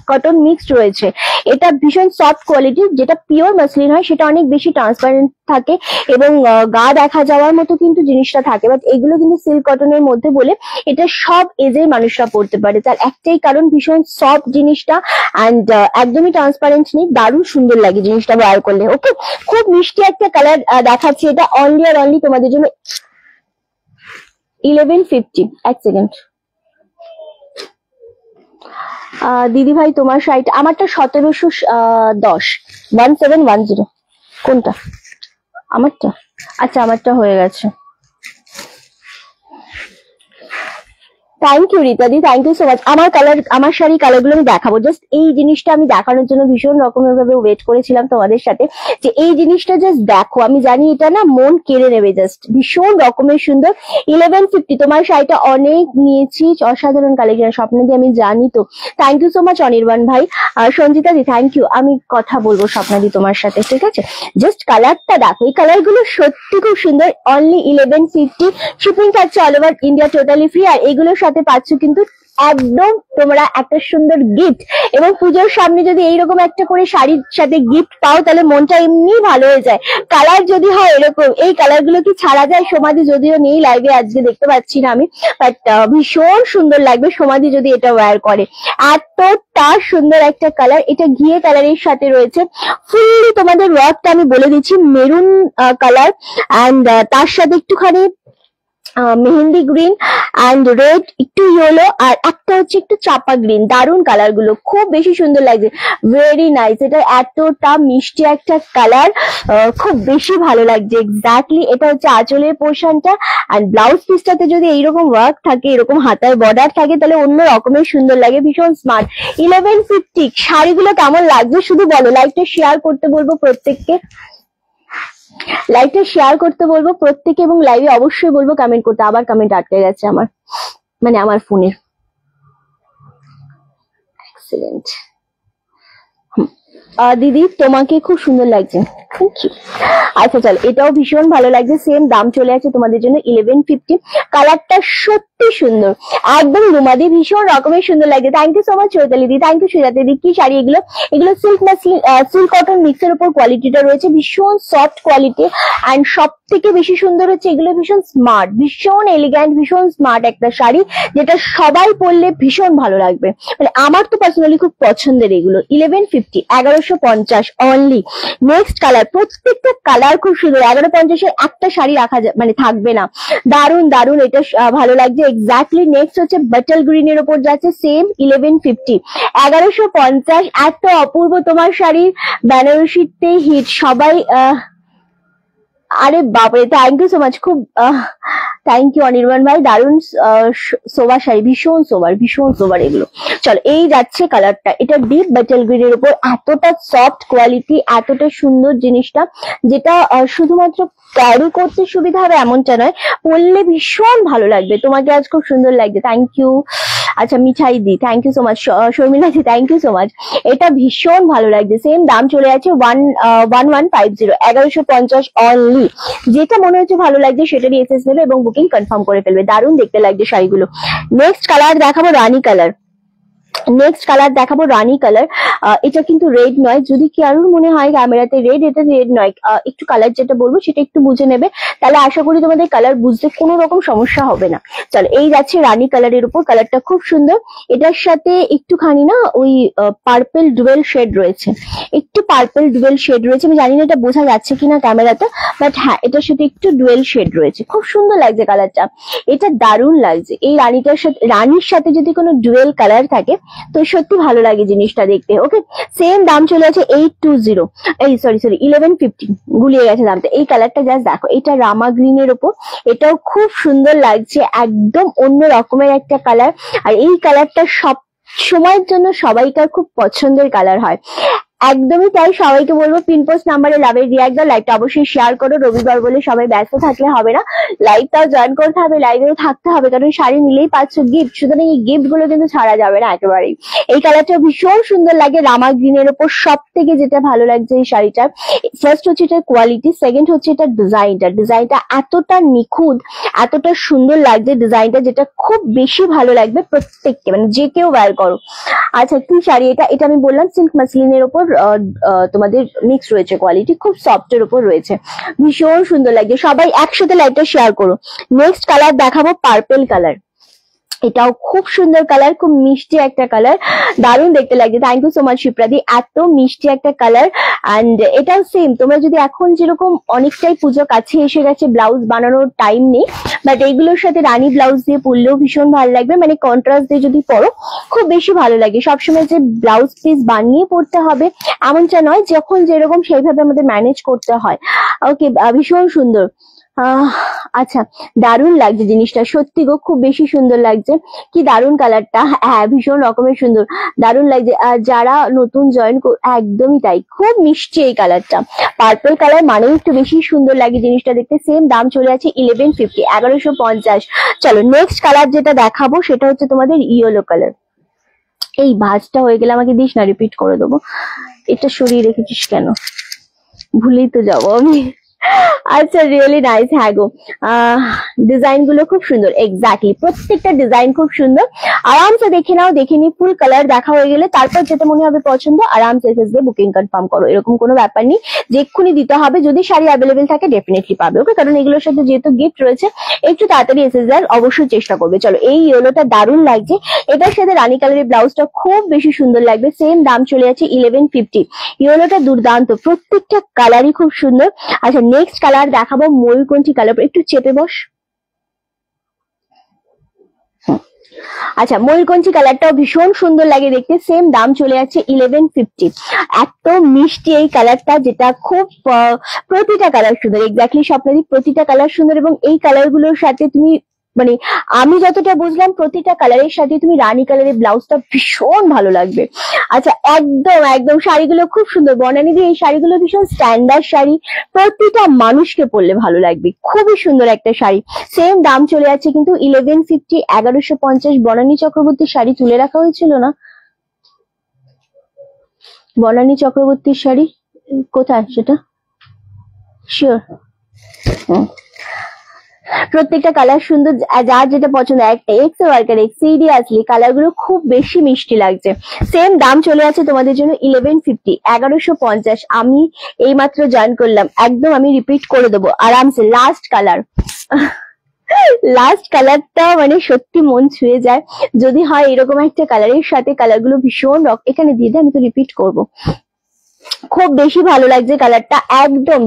কটন মিক্সড রয়েছে। এটা ভীষণ সফট কোয়ালিটি। যেটা পিওর মাসলিন হয় সেটা অনেক বেশি ট্রান্সপারেন্ট থাকে এবং গা দেখা যাওয়ার মতো কিন্তু জিনিসটা থাকে, বাট এগুলো কিন্তু সিল্ক কটনের মধ্যে বলে এটা সব এজের মানুষরা পড়তে পারে। তার একটাই কারণ, ভীষণ সফট জিনিসটা অ্যান্ড একদমই ট্রান্সপারেন্ট নেই, দারুণ সুন্দর লাগে জিনিসটা ওয়্যার করলে। ওকে, খুব মিষ্টি একটা কালার দেখাচ্ছি, এটা অনলি আর অনলি তোমাদের জন্য 1150। এক সেকেন্ড দিদি ভাই, তোমার শাড়িটা, আমারটা 1710, 1710। কোনটা? আমারটা? আচ্ছা, আমারটা হয়ে গেছে। থ্যাংক ইউ রীতাদি, থ্যাংক ইউ সো মাচ। আমার শাড়ি কালারগুলো আমি দেখাবো, জাস্ট এই জিনিসটা আমি দেখানোর জন্য ভীষণ রকমের ভাবে ওয়েট করেছিলাম তোমাদের সাথে, যে এই জিনিসটা জাস্ট দেখো। আমি জানি এটা না মন কেড়ে নেবে, জাস্ট ভীষণ রকমের সুন্দর। 1150 তোমার শাড়িটা অনেক নিয়েছি, অসাধারণ কালেকশন স্বপ্নাদি, আমি জানি তো। Thank you so much Anirban ভাই। সঞ্জিতা দি, থ্যাংক ইউ। আমি কথা বলবো স্বপ্নাদি তোমার সাথে, ঠিক আছে? জাস্ট কালারটা দেখো, এই কালারগুলো সত্যি খুব সুন্দর। অনলি 1150, শিপিং থাকছে all over India totally free. আর এগুলোর সাথে পাচ্ছ কিন্তু একদম তোমরা একটা সুন্দর গিফট, এবং পুজোর সামনে যদি এইরকম একটা করে শাড়ির সাথে গিফট পাও তাহলে মনটা এমনি ভালো হয়ে যায়। কালার যদি হয় এরকম, এই কালার গুলো কি ছাড়া যায়? সমাধি যদিও নেই লাইভে, আজকে দেখতে পাচ্ছি না আমি, বাট ভীষণ সুন্দর লাগবে সমাধি যদি এটা ওয়্যার করে। এতটা সুন্দর একটা কালার, এটা ঘিয়ে কালারের সাথে রয়েছে। ফুললি তোমাদের ওয়ার্কটা আমি বলে দিচ্ছি, মেরুন কালার অ্যান্ড তার সাথে একটুখানি মেহেন্দি গ্রিন অ্যান্ড রেড, একটু ইয়েলো, আর একটা হচ্ছে একটু চাপা গ্রিন। দারুণ কালার গুলো, খুব বেশি সুন্দর লাগছে, ভেরি নাইস। এটা এতটা মিষ্টি একটা কালার, খুব বেশি ভালো লাগছে। এক্স্যাক্টলি এটা হচ্ছে আঁচলের পোর্শনটা, অ্যান্ড ব্লাউজ পিসটাতে যদি এইরকম ওয়ার্ক থাকে, এরকম হাতায় বর্ডার থাকে, তাহলে অন্য রকমের সুন্দর লাগে, ভীষণ স্মার্ট। 1150 শাড়িগুলো কেমন লাগছে শুধু বলো। লাইভটা শেয়ার করতে বলবো প্রত্যেককে, লাইভটা শেয়ার করতে বলবো প্রত্যেকে, এবং লাইভে অবশ্যই বলবো কমেন্ট করতে। আবার কমেন্ট আটকে গেছে আমার, মানে আমার ফোনের। এক্সিলেন্ট। দিদি তোমাকে খুব সুন্দর লাগছে, থ্যাংক ইউ। আচ্ছা চলো, এটাও ভীষণ ভালো লাগছে, সেম দাম চলে আছে তোমাদের জন্য 1150। কালারটা সত্যি সুন্দর, একদম রুমাদি, ভীষণ রকমের সুন্দর লাগছে। Thank you so much Chaitali দি, থ্যাংক ইউ সুজাতা দি। কি শাড়ি এগুলো? এগুলো সিল্ক মাসলিন, সিল্ক কটন মিক্সের উপর কোয়ালিটিটা রয়েছে, ভীষণ সফট কোয়ালিটি। অ্যান্ড সব থেকে বেশি সুন্দর হচ্ছে এগুলো ভীষণ স্মার্ট, ভীষণ এলিগ্যান্ট, ভীষণ স্মার্ট একটা শাড়ি, যেটা সবাই পরলে ভীষণ ভালো লাগবে। মানে আমার তো পার্সোনালি খুব পছন্দের এগুলো। 1150, 1150 অনলি। নেক্সট কালার, প্রত্যেকটা কালার খুব সুন্দর। 1150-এর একটা শাড়ি রাখা মানে থাকবে না। দারুন দারুন, এটা ভালো লাগছে এক্স্যাক্টলি। নেক্সট হচ্ছে বাটল গ্রিন এর উপর যাচ্ছে, সেম 1150, 1150। এত অপূর্ব তোমার শাড়ি, বেনারসিতে হিট, সবাই আরে বাপরে, থ্যাংক ইউ সো মাচ, খুব থ্যাংক ইউ অনির্বাণ ভাই। দারুন সোবার শাড়ি, ভীষণ সোবার, ভীষণ সোবার এগুলো। চলো, এই যাচ্ছে কালারটা, এটা ডিপ বাটল গ্রিন এর উপর, এতটা সফট কোয়ালিটি, এতটা সুন্দর জিনিসটা, যেটা শুধুমাত্র ক্যারি করতে সুবিধা হবে এমনটা নয়, পরলে ভীষণ ভালো লাগবে। তোমাকে আজ খুব সুন্দর লাগছে, থ্যাংক ইউ। আচ্ছা মিঠাই দি, thank you so much. Sharmila দি, থ্যাংক ইউ সো মাচ। এটা ভীষণ ভালো লাগছে, সেম দাম চলে আছে 1150, 1150 অনলি। যেটা মনে হচ্ছে ভালো লাগছে সেটারই এসএস নেবে এবং বুকিং কনফার্ম করে ফেলবে। দারুণ দেখতে লাগছে শাড়িগুলো। নেক্সট কালার দেখাবো রানী কালার। নেক্সট কালার দেখাবো রানী কালার। এটা কিন্তু রেড নয়, যদি কারোর মনে হয় ক্যামেরাতে রেড, এটা রেড নয়। একটু কালার যেটা বলবো সেটা একটু বুঝে নেবে, তাহলে আশা করি তোমাদের কালার বুঝতে কোনো রকম সমস্যা হবে না। চলো, এই যাচ্ছে রানী কালারের উপর, কালারটা খুব সুন্দর। এটার সাথে একটুখানি না ওই পার্পল ডুয়েল শেড রয়েছে, একটু পার্পল ডুয়েল শেড রয়েছে। আমি জানি না এটা বোঝা যাচ্ছে কিনা ক্যামেরাতে, বাট হ্যাঁ, এটার সাথে একটু ডুয়েল শেড রয়েছে, খুব সুন্দর লাগছে কালারটা। এটা দারুণ লাগছে। এই রানীর সাথে যদি কোনো ডুয়েল কালার থাকে তো সত্যি ভালো লাগে জিনিসটা দেখতে। ওকে, সেম দাম চলে আছে 820, এই সরি 1150, গুলিয়ে গেছে দামটা। এই কালারটা জাস্ট দেখো, এটা রামা গ্রিন এর উপর, এটাও খুব সুন্দর লাগছে, একদম অন্য রকমের একটা কালার। আর এই কালারটা সব সময়ের জন্য সবাইকার খুব পছন্দের কালার হয়। একদমই তাই, সবাইকে বলবো পিনপোস্ট নাম্বারে লাভের রিয়াক্ট দাও, লাইভটা অবশ্যই শেয়ার করো। রবিবার বলে সবাই ব্যস্ত থাকলে হবে না, লাইভটাও জয়েন করতে হবে, লাইভেও থাকতে হবে, কারণ শাড়ি নিলেই পাচ্ছ গিফট, সুতরাং এই গিফট গুলো কিন্তু ছাড়া যাবে না একেবারেই। এই কালারটা ভীষণ সুন্দর লাগে রামা গ্রিনের ওপর। সব থেকে যেটা ভালো লাগছে এই শাড়িটার, ফার্স্ট হচ্ছে এটার কোয়ালিটি, সেকেন্ড হচ্ছে এটার ডিজাইনটা এতটা নিখুঁত, এতটা সুন্দর লাগছে ডিজাইনটা, যেটা খুব বেশি ভালো লাগবে প্রত্যেককে, মানে যে কেউ ওয়্যার করো। আচ্ছা, কি শাড়ি এটা? এটা আমি বললাম সিল্ক মাসলিনের ওপর তোমাদের মিক্স রয়েছে, কোয়ালিটি খুব সফট এর উপর রয়েছে, ভীষণ সুন্দর লাগছে। সবাই একসাথে লাইভটা শেয়ার করো। নেক্সট কালার দেখাবো পার্পল কালার। এটাও খুব সুন্দর কালার, খুব মিষ্টি একটা কালার, দারুণ দেখতে লাগছে। থ্যাংক ইউ সো মাচ শিপ্রাদি, এত মিষ্টি একটা কালার। অ্যান্ড এটাও সেম, তোমরা যদি এখন যেরকম অনেকটাই পুজো কাছে এসে গেছে, ব্লাউজ বানানোর টাইম নেই, বাট এইগুলোর সাথে রানী ব্লাউজ দিয়ে পরলেও ভীষণ ভালো লাগবে। মানে কন্ট্রাস্ট দিয়ে যদি পরো খুব বেশি ভালো লাগে। সবসময় যে ব্লাউজ পিস বানিয়ে পরতে হবে এমনটা নয়, যখন যেরকম সেইভাবে আমাদের ম্যানেজ করতে হয়। ওকে, ভীষণ সুন্দর। আচ্ছা, দারুণ লাগছে জিনিসটা, সত্যি গো খুব বেশি সুন্দর লাগছে। কি দারুণ কালারটা, হ্যাঁ ভীষণ রকমের সুন্দর, দারুণ লাগছে। যারা নতুন জয়েন, একদমই তাই, খুব মিষ্টি এই কালারটা। পার্পল কালার মানেই একটু বেশি সুন্দর লাগে জিনিসটা দেখতে। সেম দাম চলে আছে 1150, 1150। চলো, নেক্সট কালার যেটা দেখাবো সেটা হচ্ছে তোমাদের ইয়েলো কালার। এই ভাঁজটা হয়ে গেলে আমাকে দিস না, রিপিট করে দেবো। এটা সরিয়ে রেখেছিস কেন? ভুলেই তো যাবো আমি। আচ্ছা, রিয়েলি নাইস। হ্যাঁ গো, ডিজাইন গুলো খুব সুন্দর, এক্স্যাক্টলি প্রত্যেকটা ডিজাইন খুব সুন্দর। আরামসে দেখে নাও, দেখে নি ফুল কালার দেখা হয়ে গেলে তারপর যেটা মনে হবে পছন্দ আরামসে এসএস দিয়ে বুকিং কনফার্ম করো। এরকম কোনো ব্যাপার নেই যে এক্ষুনি দিতে হবে, যদি শাড়ি অ্যাভেলেবেল থাকে ডেফিনেটলি পাবে। ওকে, কারণ এগুলোর সাথে যেহেতু গিফট রয়েছে, একটু তাড়াতাড়ি এসএস দেওয়ার অবশ্যই চেষ্টা করবে। চলো, এই ইয়েলোটা দারুণ লাগছে, এটার সাথে রানী কালারের ব্লাউজটা খুব বেশি সুন্দর লাগবে। সেম দাম চলে যাচ্ছে 1150। ইয়েলোটা দুর্দান্ত, প্রত্যেকটা কালারই খুব সুন্দর। আচ্ছা, নেক্সট কালার দেখাবো ময়ূরকণ্ঠী কালার। একটু চেপে বস। আচ্ছা, ময়ূরকণ্ঠী কালারটাও ভীষণ সুন্দর লাগে দেখতে। সেম দাম চলে যাচ্ছে 1150। এত মিষ্টি এই কালারটা, যেটা খুব প্রতিটা কালার সুন্দর, এক্স্যাক্টলি স্বপ্নাদি প্রতিটা কালার সুন্দর। এবং এই কালার গুলোর সাথে তুমি, মানে আমি যতটা বুঝলাম, প্রতিটা কালারের সাথে তুমি রানী কালারের ব্লাউজটা ভীষণ ভালো লাগবে। আচ্ছা, একদম একদম শাড়িগুলো খুব সুন্দর। বনানী দিয়ে এই শাড়িগুলো ভীষণ স্ট্যান্ডার্ড শাড়ি, প্রতিটা মানুষকে পরলে ভালো লাগবে, খুবই সুন্দর একটা শাড়ি। সেম দাম চলে যাচ্ছে কিন্তু 1150, 1150। বনানী চক্রবর্তীর শাড়ি তুলে রাখা হয়েছিল না? বনানী চক্রবর্তীর শাড়ি কোথায় সেটা শিওর। প্রত্যেকটা কালার সুন্দর, যার যেটা পছন্দ একটা x worker x, seriously colour গুলো খুব বেশি মিষ্টি লাগছে। সেম দাম চলে আছে তোমাদের জন্য 1150, 1150। আমি এইমাত্র জয়েন করলাম, একদম আমি রিপিট করে দেবো আরামসে। লাস্ট কালার, লাস্ট কালারটা মানে সত্যি মন ছুঁয়ে যায় যদি হয় এরকম একটা কালারের সাথে। কালার গুলো ভীষণ এখানে দিয়ে দেয়, আমি তো রিপিট করবো। খুব বেশি ভালো লাগছে কালারটা, একদম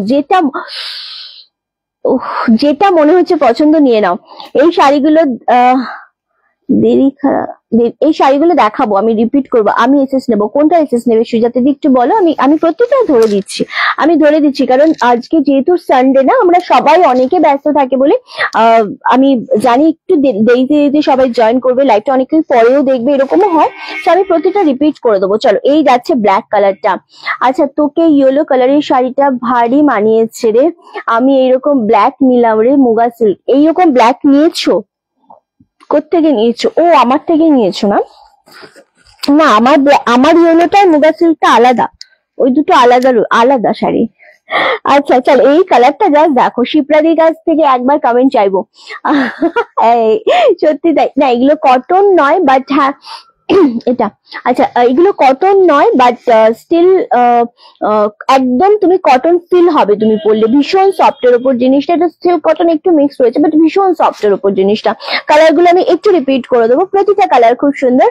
যেটা মনে হচ্ছে পছন্দ নিয়ে নাও। এই শাড়িগুলো এই শাড়িগুলো দেখাবো, আমি রিপিট করবো। আমি এসএস নেবো, কোনটা এসএস নেবে সুজাতা দি একটু বলো। আমি প্রত্যেকটা ধরে দিচ্ছি, কারণ আজকে যেহেতু সানডে না, আমরা সবাই অনেকে ব্যস্ত থাকে বলে আমি জানি একটু দেরিতে সবাই জয়েন করবে লাইভটা, অনেকে পরেও দেখবে, এরকমও হয়। তো আমি প্রত্যেকটা রিপিট করে দেবো। চলো, এই যাচ্ছে ব্ল্যাক কালারটা। আচ্ছা, তোকে ইয়েলো কালারের শাড়িটা ভারী মানিয়েছে রে, আমি এইরকম ব্ল্যাক নিলাম রে, মুগা সিল্ক। এইরকম ব্ল্যাক নিয়েছো? কোত্থেকে নিয়েছো? ও আমার থেকে নিয়েছো না? না, আমার ইয়েলোটা মুগা সিল্কটা আলাদা, ওই দুটো আলাদা শাড়ি। আচ্ছা চল, এই কালারটা জাস্ট দেখো, শিপ্রাদির কাছ থেকে একবার কমেন্ট চাইবো। সত্যি তাই না, এগুলো কটন নয়, বাট হ্যাঁ এটা আচ্ছা, এগুলো কটন নয়, বাট স্টিল একদম তুমি কটন ফিল হবে তুমি পরলে। ভীষণ সফটের উপর জিনিসটা, এটা স্টিল কটন একটু মিক্স রয়েছে, বাট ভীষণ সফটের উপর জিনিসটা। কালার গুলো আমি একটু রিপিট করে দেবো, প্রতিটা কালার খুব সুন্দর,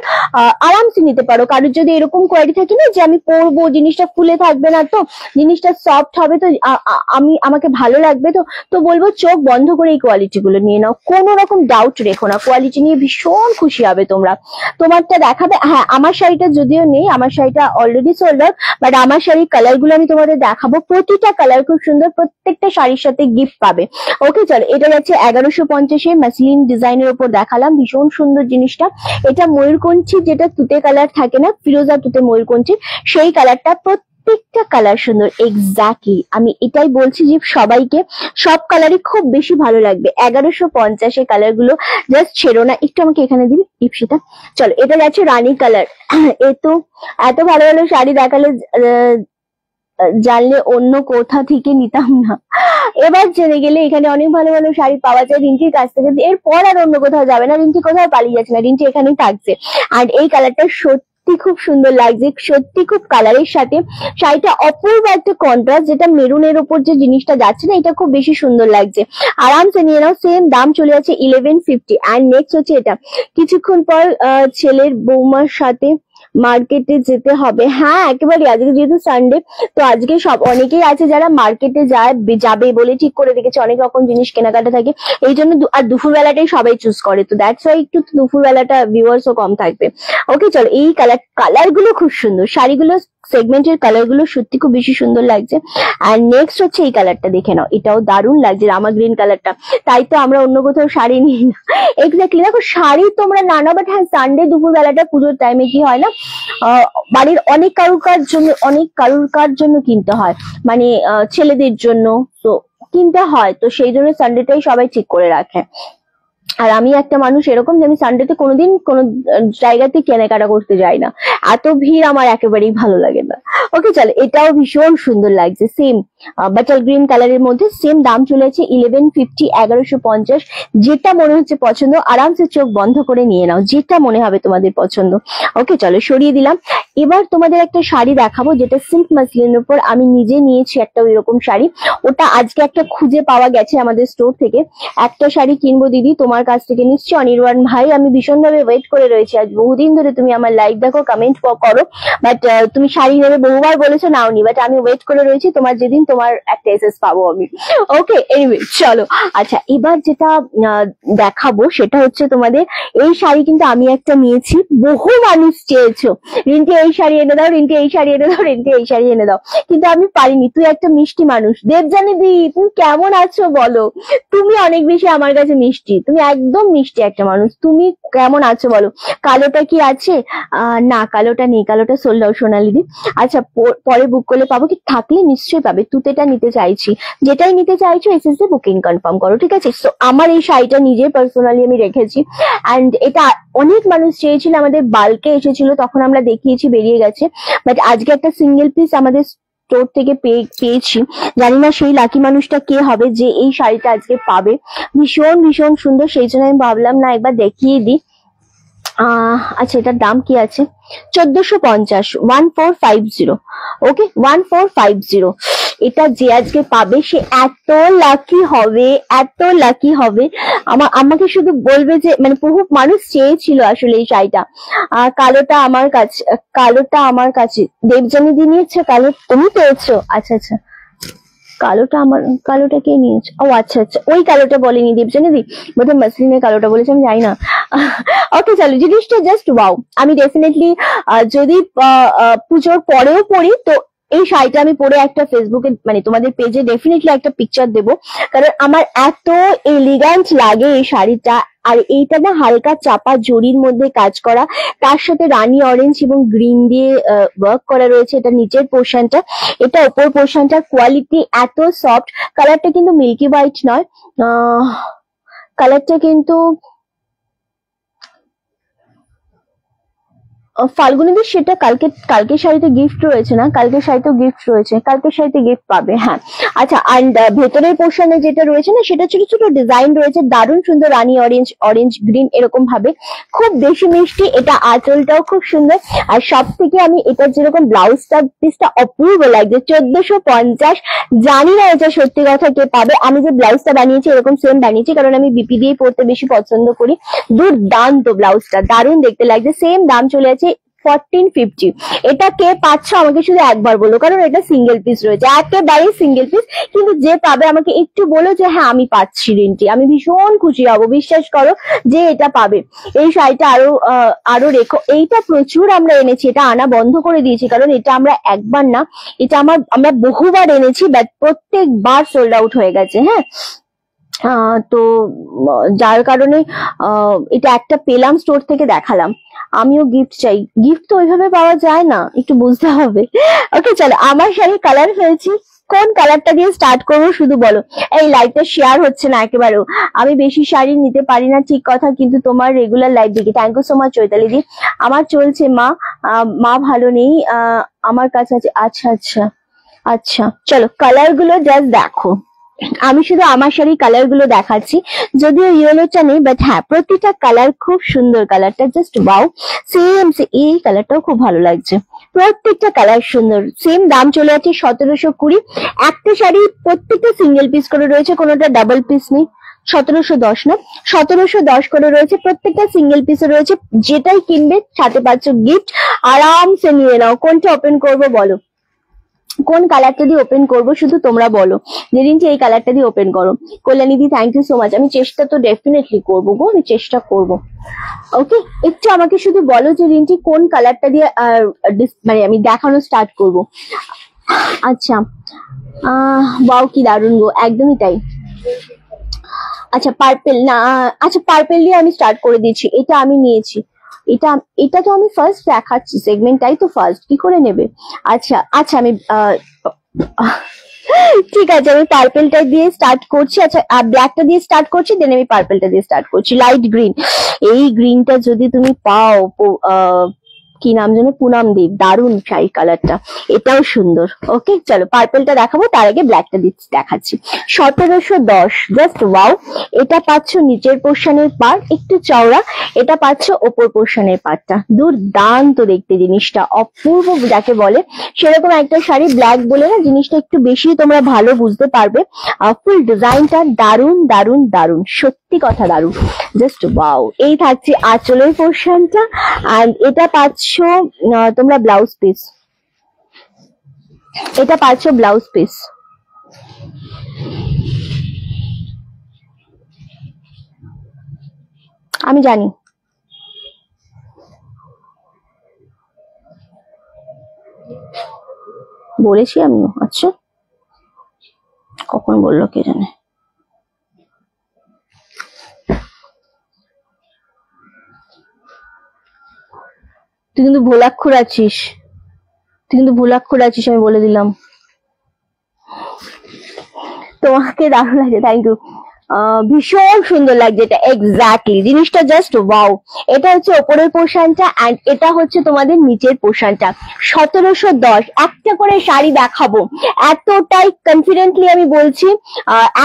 আরামসে নিতে পারো। কারোর যদি এরকম কোয়ালিটি থাকে না যে আমি পরবো, জিনিসটা ফুলে থাকবে না, তো জিনিসটা সফট হবে, তো আমাকে ভালো লাগবে, তো বলবো চোখ বন্ধ করে এই কোয়ালিটি গুলো নিয়ে নাও, কোনো রকম ডাউট রেখো না, কোয়ালিটি নিয়ে ভীষণ খুশি হবে তোমরা। তোমারটা দেখাবে, হ্যাঁ আমার শাড়িটা যদিও নেই, আমার শাড়িটা অলরেডি সোল্ড আউট, বাট আমার শাড়ির কালার গুলো আমি তোমাদের দেখাবো। প্রতিটা কালার খুব সুন্দর, প্রত্যেকটা শাড়ির সাথে গিফট পাবে। ওকে চলো, এটা যাচ্ছে 1150-এ, মাসলিন ডিজাইনের উপর দেখালাম, ভীষণ সুন্দর জিনিসটা। এটা ময়ূরকঞ্চি, যেটা তুতে কালার থাকে না, ফিরোজা তুতে ময়ূরকঞ্চি, সেই কালারটা। প্রত্যেকটা কালার সুন্দর, এক্স্যাক্টলি আমি এটাই বলছি যে সবাইকে সব কালারই খুব বেশি ভালো লাগবে। 1150-এ কালার গুলো জাস্ট ছেড়ো না। একটু আমাকে এখানে দিবি ইপসিতা। চলো, এটা যাচ্ছে রানী কালার। এত ভালো ভালো শাড়ি দেখালে জানলে অন্য কোথা থেকে নিতাম না। এবার জেনে গেলে এখানে অনেক ভালো ভালো শাড়ি পাওয়া যায় রিন্টির কাছ থেকে, এরপর আর অন্য কোথাও যাবে না। রিন্টি কোথাও পালিয়ে যাচ্ছে না, রিন্টি এখানেই থাকছে। আর এই কালারটা সত্যি খুব সুন্দর লাগছে, সত্যি খুব কালারের সাথে শাড়িটা অপূর্ব একটা কন্ট্রাস্ট, যেটা মেরুনের উপর যে জিনিসটা যাচ্ছে না, এটা খুব বেশি সুন্দর লাগছে। আরামসে নিয়ে নাও, সেম দাম চলে যাচ্ছে 1150। অ্যান্ড নেক্সট হচ্ছে এটা, কিছুক্ষণ পর ছেলের বৌমার সাথে মার্কেটে যেতে হবে। হ্যাঁ একেবারে, আজকে যেহেতু সানডে, তো আজকে অনেকেই আছে যারা মার্কেটে যাবে বলে ঠিক করে রেখেছে, অনেক রকম জিনিস কেনাকাটা থাকে, এই জন্য আর দুপুর বেলাটাই সবাই চুজ করে, তো দ্যাটস ওয়াই একটু দুপুর বেলাটা ভিউয়ার্সও কম থাকবে। ওকে চলো, এই কালার গুলো খুব সুন্দর, শাড়িগুলো সেগমেন্টের কালার গুলো সত্যি খুব বেশি সুন্দর লাগছে। আর নেক্সট হচ্ছে এই কালারটা দেখে নাও, এটাও দারুণ লাগছে, রামা গ্রিন কালারটা। তাই তো আমরা অন্য কোথাও শাড়ি নিই না। এক্স্যাক্টলি, দেখো শাড়ি তোমরা নানা, বাট হ্যাঁ সানডে দুপুর বেলাটা পুজোর টাইমে কি হয় না, বাড়ির অনেক কারুর জন্য কিনতে হয়, মানে ছেলেদের জন্য তো কিনতে হয়, তো সেই জন্য সানডেটাই সবাই ঠিক করে রাখে। আর আমি একটা মানুষ এরকম যে আমি সানডেতে কোনোদিন কোনো জায়গাতে কেনাকাটা করতে যাই না, এত ভিড় আমার একেবারেই ভালো লাগে না। ওকে চলো, এটাও ভীষণ সুন্দর লাগছে, সেম বাটার গ্রিন কালারের মধ্যে, সেম দাম চলে যাচ্ছে 1150, 1150। যেটা মনে হচ্ছে পছন্দ আরামসে চোখ বন্ধ করে নিয়ে নাও, যেটা মনে হবে তোমাদের পছন্দ। ওকে চলো, সরিয়ে দিলাম। এবার তোমাদের একটা শাড়ি দেখাবো, যেটা সিল্ক মাসলিনের উপর, আমি নিজে নিয়েছি একটা ওইরকম শাড়ি, ওটা আজকে একটা খুঁজে পাওয়া গেছে আমাদের স্টোর থেকে। একটা শাড়ি কিনবো দিদি তোমার কাছ থেকে, নিশ্চয়ই অনির্বাণ ভাই, আমি ভীষণভাবে ওয়েট করে রয়েছি, আজ বহুদিন ধরে তুমি আমার লাইভ দেখো, কমেন্ট করো, বাট তুমি শাড়ি নেবে বহুবার বলেছো, নাওনি, বাট আমি ওয়েট করে রয়েছি, তোমার যেদিন তোমার একটা এসএস পাবো আমি। ওকে এনিওয়ে চলো, আচ্ছা এবার যেটা দেখাবো সেটা হচ্ছে তোমাদের এই শাড়ি, কিন্তু আমি একটা নিয়েছি, বহু মানুষ চেয়েছো রিন্টি এই শাড়ি এনে দাও, রিন্টি এই শাড়ি এনে দাও, রিন্টি এই শাড়ি এনে দাও, কিন্তু আমি পারিনি। তুই একটা মিষ্টি মানুষ, দেবজানি দি তুমি কেমন আছো বলো, তুমি অনেক বেশি আমার কাছে মিষ্টি, তুমি একদম মিষ্টি একটা মানুষ, তুমি কেমন আছো বলো। কালোটা কি আছে? না কালোটা নেই, কালোটা সোল্ড আউট সোনালি দি। আচ্ছা পরে বুক করলে পাবো কি? থাকলে নিশ্চয়ই পাবে, তুতেটা নিতে চাইছি, যেটাই নিতে চাইছো এসএসসি বুকিং কনফার্ম করো, ঠিক আছে। সো আমার এই শাড়িটা নিজে পার্সোনালি আমি রেখেছি, অ্যান্ড এটা অনেক মানুষ চেয়েছিল, আমাদের বাল্কে এসেছিল, তখন আমরা দেখিয়েছি, বেরিয়ে গেছে। বাট আজকে একটা সিঙ্গেল পিস আমাদের স্টোর থেকে পেয়েছি। জানি না সেই লাকি মানুষটা কে হবে যে এই শাড়িটা আজকে পাবে। ভীষণ ভীষণ সুন্দর, সেই জন্য আমি ভাবলাম না একবার দেখিয়ে দিই। আচ্ছা, এটার দাম কি আছে? 1450, 1450। ওকে, 1450। এটা যে আজকে পাবে সে এত লাকি হবে, এত লাকি হবে। আমাকে শুধু বলবে যে, মানে বহু মানুষ চেয়েছিল আসলে এই শাড়িটা। কালোটা আমার কাছে দেবযানী দিয়ে নিয়েছে, কালো তুমি পেয়েছো? আচ্ছা আচ্ছা, কালোটা কে নিয়েছে? ও আচ্ছা আচ্ছা, ওই কালোটা বলেনি দেবযানী দি, বোধহয় মাসলিনের কালোটা বলেছে, আমি জানি না। ওকে চলো, জিনিসটা জাস্ট ওয়াও। আমি ডেফিনেটলি যদি পুজোর পরেও পড়ি তো এই শাড়িটা আমি পরে একটা ফেসবুকে, মানে তোমাদের পেজে ডেফিনেটলি একটা পিকচার দেবো, কারণ আমার এত এলিগ্যান্ট লাগে এই শাড়িটা। আর এইটা না হালকা চাপা জরির মধ্যে কাজ করা, তার সাথে রানী অরেঞ্জ এবং গ্রিন দিয়ে ওয়ার্ক করা রয়েছে এটা নিচের পোর্শনটা। এটা ওপর পোর্শনটার কোয়ালিটি এত সফট। কালারটা কিন্তু মিল্কি হোয়াইট নয়, কালারটা কিন্তু ফাল্গুনিদি, সেটা কালকে শাড়িতে গিফট রয়েছে না? কালকে শাড়িতে গিফট রয়েছে, কালকে শাড়িতে গিফট পাবে। হ্যাঁ আচ্ছা, অ্যান্ড ভেতরের পোর্শনে যেটা রয়েছে না, সেটা ছোট ছোট ডিজাইন রয়েছে, দারুণ সুন্দর, রানী অরেঞ্জ গ্রিন এরকম ভাবে, খুব বেশি মিষ্টি। এটা আঁচলটাও খুব সুন্দর। আর সব থেকে আমি এটার যেরকম ব্লাউজটা পিসটা অপূর্ব লাগছে, 1450। জানি না এটা সত্যি কথা কে পাবে। আমি যে ব্লাউজটা বানিয়েছি এরকম সেম বানিয়েছি, কারণ আমি বিপি দিয়ে পরতে বেশি পছন্দ করি। দুর্দান্ত ব্লাউজটা, দারুণ দেখতে লাগছে। সেম দাম চলে আছে 1450। এটা কে পাচ্ছ আমাকে শুধু একবার বলো, কারণ এটা সিঙ্গেল পিস রয়েছে, একেবারে সিঙ্গেল পিস। কিন্তু যে পাবে আমাকে একটু বলো যে হ্যাঁ আমি পাচ্ছি রিন্টি, আমি ভীষণ খুশি হব, বিশ্বাস করো যে এটা পাবে। এই শাড়িটা আরো রেখো। এইটা প্রচুর আমরা এনেছি, এটা আনা বন্ধ করে দিয়েছি, কারণ এটা আমরা একবার না, এটা আমরা বহুবার এনেছি, বাট প্রত্যেকবার সোল্ড আউট হয়ে গেছে। হ্যাঁ, তো যার কারণে এটা একটা পেলাম, স্টোর থেকে দেখালাম। আমিও গিফট চাই, গিফট তো ওইভাবে পাওয়া যায় না, একটু বুঝতে হবে। ওকে চলো, আমার শাড়ির কালার ফেলছি, কোন কালারটা দিয়ে স্টার্ট করবো শুধু বলো। এই লাইভটা শেয়ার হচ্ছে না একেবারেও, আমি বেশি শাড়ি নিতে পারি না ঠিক কথা, কিন্তু তোমার রেগুলার লাইভ দেখি। Thank you so much Chaitali দি। আমার চলছে মা ভালো নেই, আমার কাছে আছে। আচ্ছা আচ্ছা আচ্ছা, চলো কালার গুলো জাস্ট দেখো। আমি শুধু আমার শাড়ির কালার গুলো দেখাচ্ছি, যদিও ইয়েলোটা নেই, বাট হ্যাঁ প্রতিটা কালার খুব সুন্দর। কালারটা জাস্ট ওয়াও। সেম এই কালারটাও খুব ভালো লাগছে, প্রত্যেকটা কালার সুন্দর। সেম দাম চলে যাচ্ছে 1720। একটা শাড়ি প্রত্যেকটা সিঙ্গেল পিস করে রয়েছে, কোনোটা ডাবল পিস নেই। 1710 না, 1710 করে রয়েছে, প্রত্যেকটা সিঙ্গেল পিসে রয়েছে। যেটাই কিনবে সাথে পাচ্ছ গিফট, আরামসে নিয়ে নাও। কোনটা ওপেন করবো বলো, কোন কালারটা দিয়ে ওপেন করবো শুধু তোমরা বলো। যে রিন্টি এই কালারটা দিয়ে ওপেন করো। কল্যাণীদি থ্যাংক ইউ সো মাচ। আমি চেষ্টা তো ডেফিনেটলি করবো গো, আমি চেষ্টা করবো। ওকে, একটু আমাকে শুধু বলো যে রিন্টি কোন কালারটা দিয়ে মানে আমি দেখানো স্টার্ট করব। আচ্ছা, বাও কি দারুণ গো, একদমই তাই। আচ্ছা পার্পেল না, আচ্ছা পার্পেল দিয়ে আমি স্টার্ট করে দিয়েছি। এটা আমি নিয়েছি, এটা তো আমি ফার্স্ট দেখাচ্ছি, সেগমেন্টটাই তো ফার্স্ট, কি করে নেবে? আচ্ছা আচ্ছা, আমি ঠিক আছে, আমি পার্পেলটা দিয়ে স্টার্ট করছি। আচ্ছা, ব্ল্যাকটা দিয়ে স্টার্ট করছি, দেন আমি পার্পেলটা দিয়ে স্টার্ট করছি। লাইট গ্রিন, এই গ্রিনটা যদি তুমি পাও, কি নাম যেন, পুনাম দেব, দারুণ শাড়ির কালারটা, এটাও সুন্দর। ওকে চলো, পার্পেলটা দেখাবো, তার আগে ব্ল্যাকটা দেখাচ্ছি। 1710, জাস্ট ওয়াও। এটা পাচ্ছ নিচের পোর্শনের পার্ট একটু চওড়া, এটা পাচ্ছ ওপর পোর্শনের পার্টটা। দুর্দান্ত দেখতে জিনিসটা, অপূর্ব যাকে বলে সেরকম একটা শাড়ি। ব্ল্যাক বলে না, জিনিসটা একটু বেশি তোমরা ভালো বুঝতে পারবে। ফুল ডিজাইনটা দারুণ দারুণ দারুণ, সত্যি কথা দারুণ, জাস্ট ওয়াও। এই থাকছে আঁচলের পোর্শনটা, এন্ড এটা পাচ্ছ তোমরা ব্লাউজ পিস, এটা পাচ্ছ ব্লাউজ পিস। আমি জানি, বলেছি আমিও। আচ্ছা, কখন বললো কে জানে। তুই কিন্তু ভোলাক্ষর আছিস, আমি বলে দিলাম। তোমাকে দারুণ লাগছে, থ্যাংক ইউ। ভীষণ সুন্দর লাগছে এটা, এক্স্যাক্টলি জিনিসটা জাস্ট ওয়াও। এটা হচ্ছে ওপরের পোর্শনটা এন্ড এটা হচ্ছে তোমাদের নিচের পোর্শনটা। 1710। একটা করে শাড়ি দেখাবো, এতটাই কনফিডেন্টলি আমি বলছি।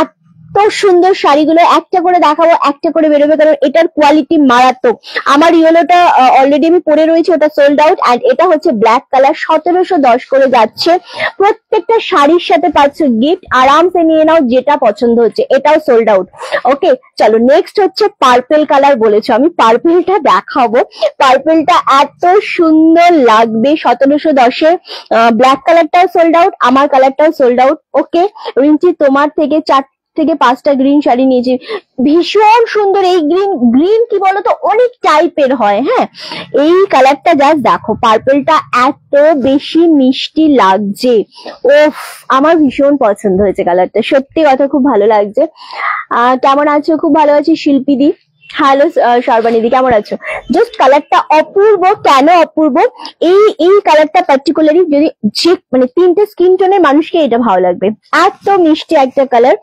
এত সুন্দর শাড়িগুলো একটা করে দেখাবো, একটা করে বেরোবে, কারণ এটার কোয়ালিটি মারাত্মক। আমার ইয়েলোটা অলরেডি আমি পরে রয়েছে, ওটা সোল্ড আউট। এন্ড এটা হচ্ছে ব্ল্যাক কালার, 1710 করে যাচ্ছে। প্রত্যেকটা শাড়ির সাথে পাচ্ছ গিফট, আরামসে নিয়ে নাও যেটা পছন্দ হচ্ছে। এটাও সোল্ড আউট। ওকে, চলো নেক্সট হচ্ছে পার্পেল কালার বলেছো, আমি পার্পেলটা দেখাবো। পার্পেলটা এত সুন্দর লাগবে 1710-এ। ব্ল্যাক কালারটাও সোল্ড আউট, আমার কালারটাও সোল্ড আউট। ওকে রিঞ্চি, তোমার থেকে 4 থেকে 5টা গ্রিন শাড়ি নিয়েছি, ভীষণ সুন্দর। এই গ্রিন কি বলতো, অনেক টাইপের হয়। হ্যাঁ, এই কালারটা জাস্ট দেখো, পার্পলটা এত বেশি মিষ্টি লাগছে। ওফ, আমার ভীষণ পছন্দ হয়েছে কালারটা, সত্যি কথা খুব ভালো লাগছে। কেমন আছো? খুব ভালো আছি শিল্পী দি। হ্যালো সর্বানিধি, কেমন আছো? জাস্ট কালারটা অপূর্ব। কেন অপূর্ব? এই কালারটা পার্টিকুলারলি যদি যে মানে 3টে স্কিন টোনের মানুষকে এটা ভালো লাগবে, এত মিষ্টি একটা কালার।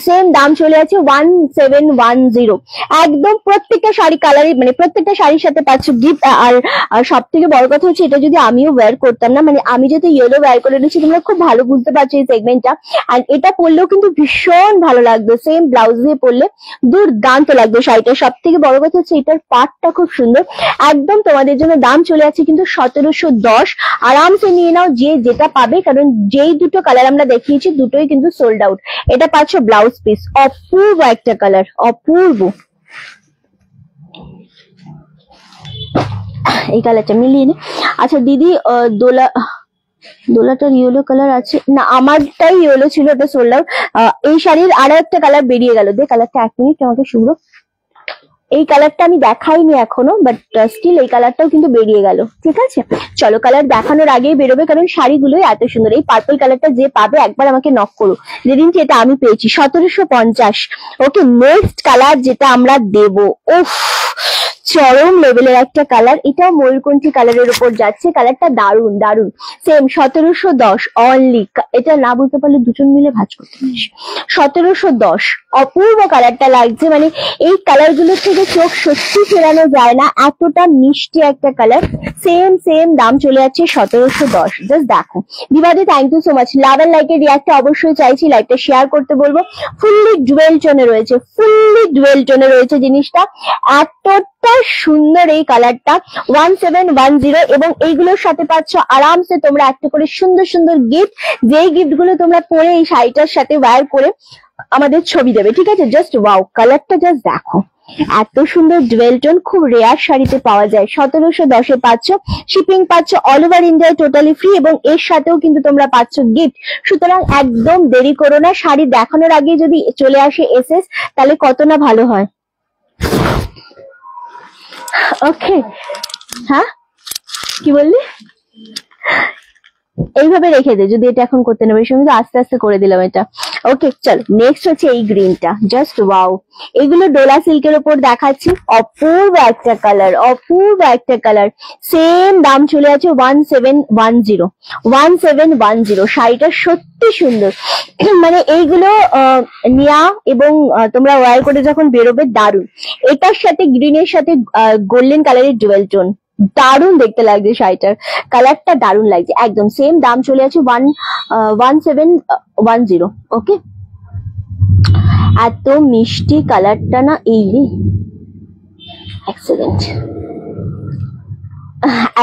সেম দাম চলে আছে 1710। একদম প্রত্যেকটা শাড়ি কালারই মানে প্রত্যেকটা শাড়ির সাথে পাচ্ছ গিফট। আর সব থেকে বড় কথা হচ্ছে, এটা যদি আমিও ওয়্যার করতাম না, মানে আমি যদি ইয়েলো ওয়্যার করে নিচ্ছি, তোমরা খুব ভালো বুঝতে পারছো এই সেগমেন্টটা। আর এটা পরলেও কিন্তু ভীষণ ভালো লাগবে, সেম ব্লাউজ দিয়ে পরলে দুর্দান্ত লাগবে শাড়িটা। সব থেকে বড় কথা হচ্ছে এটার পাটটা খুব সুন্দর। একদম তোমাদের জন্য দাম চলে আছে কিন্তু 1710। আরামসে নিয়ে নাও যে যেটা পাবে, কারণ যেই দুটো কালার আমরা দেখিয়েছি দুটোই কিন্তু সোল্ড আউট। এটা পাচ্ছ ব্লাউজ পিস, অপূর্ব একটা কালার, অপূর্ব। এই কালারটা মিলিয়ে নে। আচ্ছা দিদি, দোলাটার ইয়েলো কালার আছে না? আমারটাই ইয়েলো ছিল, ওটা সোল্ড আউট। এই শাড়ির আরো একটা কালার বেরিয়ে গেল, দে কালারটা 1 মিনিট আমাকে শুভ্র। এই কালারটা আমি দেখাইনি এখনো, বাট স্টিল এই কালারটাও কিন্তু বেরিয়ে গেল। ঠিক আছে, চলো কালার দেখানোর আগেই বেরোবে, কারণ শাড়িগুলো এত সুন্দর। এই পার্পল কালারটা যে পাবে একবার আমাকে নক করো, যেদিন এটা আমি পেয়েছি 1750। ওকে, নেক্সট কালার যেটা আমরা দেবো, উফ, চরম লেভেলের একটা কালার। এটাও ময়ূরকণ্ঠী কালারের উপর যাচ্ছে, কালারটা দারুন দারুন। Same 1710 only. এটা না বুঝতে পারলে দুজন মিলে ভাঁজ করতে পারিস। 1710, অপূর্ব কালারটা লাগছে, মানে এই কালার গুলোর থেকে চোখ সত্যি ফেরানো যায় না, এতটা মিষ্টি একটা কালার। সেম দাম চলে যাচ্ছে 1710। জাস্ট দেখো। বিবাদে thank you so much. Love and লাইকের রিয়াক্টটা অবশ্যই চাইছি, লাইকটা শেয়ার করতে বলবো। ফুললি ডুয়েল টোনে রয়েছে, ফুললি ডুয়েল টোনে রয়েছে জিনিসটা, এতটা সুন্দর এই কালারটা। 1710, এবং এইগুলোর সাথে পাচ্ছ আরামসে তোমরা একটা করে সুন্দর সুন্দর গিফট, যেই গিফট গুলো তোমরা পরে এই শাড়িটার সাথে ওয়্যার করে আমাদের ছবি দেবে। ঠিক আছে, জাস্ট ওয়াও, কালারটা জাস্ট দেখো, এত সুন্দর ডুয়েল টোন, খুব রেয়ার শাড়িতে পাওয়া যায়। 1710-এ পাচ্ছ, শিপিং পাচ্ছ অল ওভার ইন্ডিয়ায় টোটালি ফ্রি, এবং এর সাথেও কিন্তু তোমরা পাচ্ছ গিফট। সুতরাং একদম দেরি করো না, শাড়ি দেখানোর আগে যদি চলে আসে এসএস, তাহলে কত না ভালো হয়। ওকে, হ্যাঁ কি বললি? এইভাবে রেখে দে, যদি এটা এখন করতে নেবে সঙ্গে আস্তে আস্তে করে দিলাম এটা। ওকে, চলো নেক্সট হচ্ছে এই গ্রিনটা, জাস্ট ওয়াও। এগুলো ডোলা সিল্কের উপর দেখাচ্ছি, অপূর্ব একটা কালার, অপূর্ব একটা কালার। সেম দাম চলে আছে 1710। 1710, শাড়িটা সত্যি সুন্দর। মানে এইগুলো নিয়া এবং তোমরা ওয়্যার করে যখন বেরোবে দারুন। এটার সাথে গ্রিনের সাথে গোল্ডেন কালারের ডুয়েল টোন, দারুন দেখতে লাগছে শাড়িটার, কালারটা দারুন লাগছে। একদম সেম দাম চলে আছে 1710। ওকে, এত মিষ্টি কালারটা না, এই রে এক্সেলেন্ট,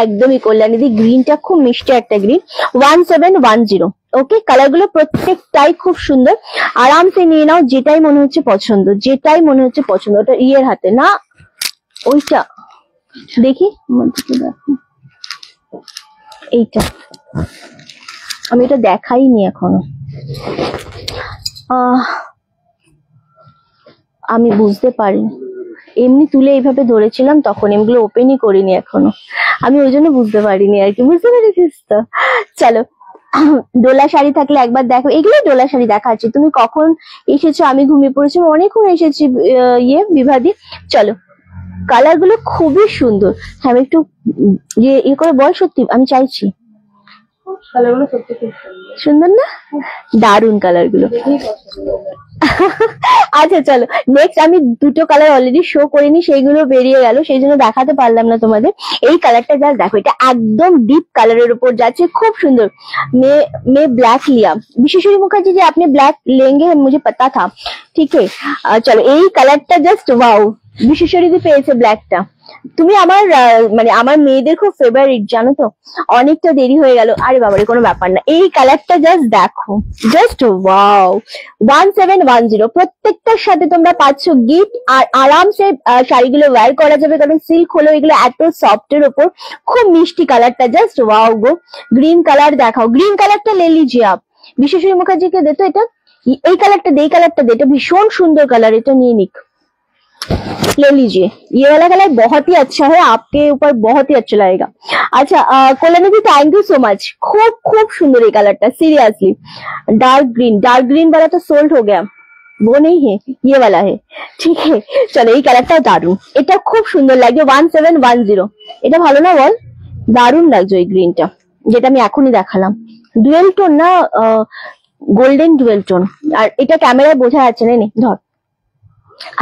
একদমই কল্যাণীদি। গ্রিনটা খুব মিষ্টি একটা গ্রিন। 1710। ওকে, কালার গুলো প্রত্যেকটাই খুব সুন্দর, আরামসে নিয়ে নাও যেটাই মনে হচ্ছে পছন্দ, যেটাই মনে হচ্ছে পছন্দ। ওটা ইয়ের হাতে না, ওইটা দেখি, এইটা আমি এটা দেখাইনি এখনো। আমি বুঝতে পারিনি, এমনি তুলে এইভাবে ধরেছিলাম তখন, এমগুলো ওপেনই করিনি এখনো, আমি ওই জন্য বুঝতে পারিনি আর কি। বুঝতে পেরেছিস তো? চলো, ডোলা শাড়ি থাকলে একবার দেখো, এগুলো ডোলা শাড়ি দেখাচ্ছি। তুমি কখন এসেছো? আমি ঘুমিয়ে পড়েছি, অনেকক্ষণ এসেছি বিভাদি। চলো, কালার গুলো খুবই সুন্দর। হ্যাঁ, একটু ইয়ে করে বল, সত্যি আমি চাইছি। কালারগুলো সত্যি খুব সুন্দর, সুন্দর না? দারুন কালার গুলো। দেখেই পছন্দ হলো। আচ্ছা চলো নেক্সট, আমি দুটো কালার অলরেডি শো করিনি, সেইগুলো বেরিয়ে গেল, সেই জন্য দেখাতে পারলাম না তোমাদের। এই কালারটা জাস্ট দেখো, এটা একদম ডিপ কালারের উপর যাচ্ছে, খুব সুন্দর। मैं ब्लैक लिया, विशेश्वरी मुखर्जी जी आपने ब्लैक लेंगे मुझे पता था, ठीक है। চলো এই কালারটা জাস্ট ওয়াও, বিশেশ্বরী দি পেয়েছে ব্ল্যাকটা। তুমি আমার মানে আমার মেয়েদের খুব ফেভারিট জানো তো। অনেকটা দেরি হয়ে গেল, আরে বাবারে কোনো ব্যাপার না। এই কালারটা জাস্ট দেখো, জাস্ট ওয়াও। 1710, প্রত্যেকটার সাথে তোমরা পাচ্ছ গিফট, আর আরামসে শাড়িগুলো ওয়্যার করা যাবে, কারণ সিল্ক হলো এগুলো এত সফটের ওপর। খুব মিষ্টি কালারটা, জাস্ট ওয়াও গো। গ্রিন কালার দেখাও, গ্রিন কালারটা লে লিজিয়ে আপ। বিশেশ্বরী মুখার্জিকে দে তো এটা, এই কালারটা দে, এই কালারটা দে, এটা ভীষণ সুন্দর কালার, এটা নিয়ে নিক। ले लीजिए, ये वाला कलर बहुत ही अच्छा है, आपके ऊपर बहुत ही अच्छा लगेगा। अच्छा Kalyani ji thank you so much, खूब खूब सुंदर ये कलर था सीरियसली। डार्क ग्रीन वाला तो सोल्ड हो गया, वो नहीं है, ये वाला है, ठीक है। चलो এই কালারটা দারুন, এটা খুব সুন্দর লাগছে। 1710, এটা ভালো না বল? দারুন লাগছে এই গ্রিনটা, যেটা আমি এখনই দেখালাম। ডুয়েল টোন না, গোল্ডেন ডুয়েল টোন, আর এটা ক্যামেরায় বোঝা যাচ্ছে না। নে ধর,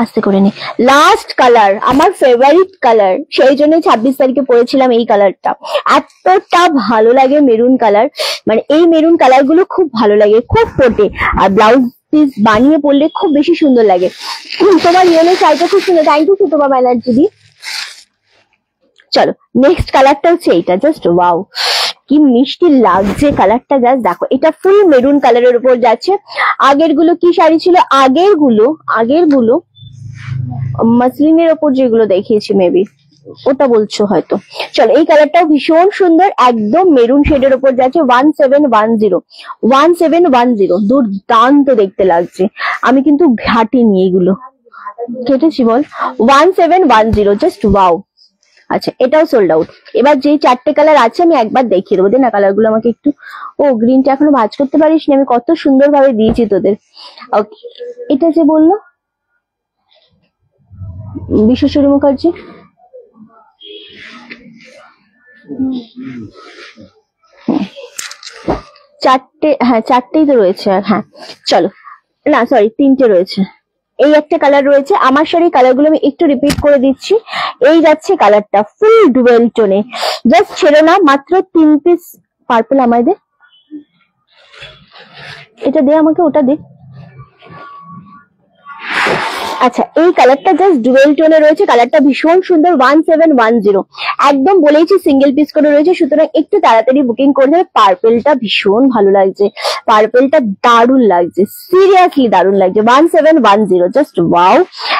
আস্তে করে নে। লাস্ট কালার, আমার ফেভারিট কালার, সেই জন্য 26 তারিখে পরেছিলাম এই কালারটা। এতটা ভালো লাগে মেরুন কালার, মানে এই মেরুন কালার গুলো খুব ভালো লাগে, খুব ফোটে, আর ব্লাউজ পিস বানিয়ে পরলে খুব বেশি সুন্দর লাগে। তোমার ইয়েলো শাড়িটা খুব সুন্দর, থ্যাংক ইউ সুতপা ব্যানার্জি দি। চলো নেক্সট কালারটা হচ্ছে এইটা, জাস্ট ওয়াও, কি মিষ্টি লাগছে কালারটা, জাস্ট দেখো। এটা ফুল মেরুন কালারের উপর যাচ্ছে। আগের গুলো কি শাড়ি ছিল? আগের গুলো মাসলিনের ওপর যেগুলো দেখিয়েছি মেবি ওটা বলছো হয়তো। চলো এই কালারটাও ভীষণ সুন্দর, একদম মেরুন শেডের উপর যাচ্ছে। 1710, দুর্দান্ত দেখতে লাগছে। আমি কিন্তু ঘাটিনি, এগুলো কেটেছি বল। 1710, জাস্ট ওয়াও। আচ্ছা এটাও সোল্ড আউট। এবার যে চারটে কালার আছে আমি একবার দেখিয়ে দেবো, দে না কালার গুলো আমাকে একটু। ও গ্রিনটা এখনো ভাঁজ করতে পারিস নি, আমি কত সুন্দর ভাবে দিয়েছি তোদের। ওকে এটা যে বললো বিশেশ্বরী মুখার্জি, চারটে, হ্যাঁ চারটেই তো রয়েছে। আর হ্যাঁ চলো, না সরি তিনটে রয়েছে। এই একটা কালার রয়েছে, আমার শাড়ির কালার গুলো আমি একটু রিপিট করে দিচ্ছি। এই যাচ্ছে কালারটা ফুল ডুয়েল টোনে, জাস্ট ছেড়ো না, মাত্র 3 পিস পার্পল আমায় দে, এটা দে আমাকে, ওটা দে। আচ্ছা এই কালারটা জাস্ট ডুয়েল টোনে রয়েছে, কালারটা ভীষণ সুন্দর। 1710, একদম বলেইছি সিঙ্গেল পিস করে রয়েছে, সুতরাং একটু তাড়াতাড়ি বুকিং করে দেবে। পার্পেলটা ভীষণ ভালো লাগছে, পার্পেলটা দারুণ লাগছে, সিরিয়াসলি দারুণ লাগছে। 1710, জাস্ট ওয়াও।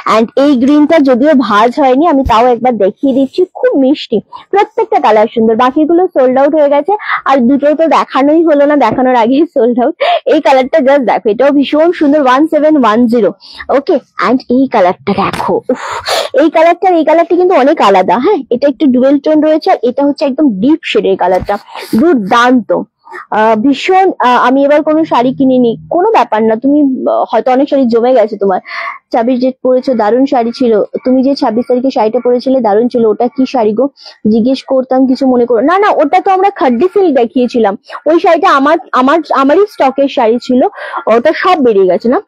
অ্যান্ড এই গ্রিনটা যদিও ভাঁজ হয়নি, আমি তাও একবার দেখিয়ে দিচ্ছি, খুব মিষ্টি, প্রত্যেকটা কালার সুন্দর। বাকিগুলো সোল্ড আউট হয়ে গেছে, আর দুটো তো দেখানোই হলো না, দেখানোর আগেই সোল্ড আউট। এই কালারটা জাস্ট দেখো, এটাও ভীষণ সুন্দর। 1710, ওকে। অ্যান্ড এই কালারটা দেখো, এই কালারটা কিন্তু অনেক আলাদা। হ্যাঁ এটা একটু ডুয়েল টোন রয়েছে, আর এটা হচ্ছে একদম ডিপ শেডের কালারটা, দুর্দান্ত ভীষণ। আমি এবার কোনো শাড়ি কিনিনি, কোনো ব্যাপার না, তুমি হয়তো অনেক শাড়ি জমে গেছে তোমার। 26 ডেট পরেছো, দারুণ শাড়ি ছিল। তুমি যে 26 তারিখে শাড়িটা পরেছিলে দারুণ ছিল, ওটা কি শাড়ি গো? জিজ্ঞেস করতাম, কিছু মনে করো না। না ওটা তো আমরা খাড্ডি সিল্ক দেখিয়েছিলাম, ওই শাড়িটা আমারই স্টকের শাড়ি ছিল, ওটা সব বেরিয়ে গেছে না,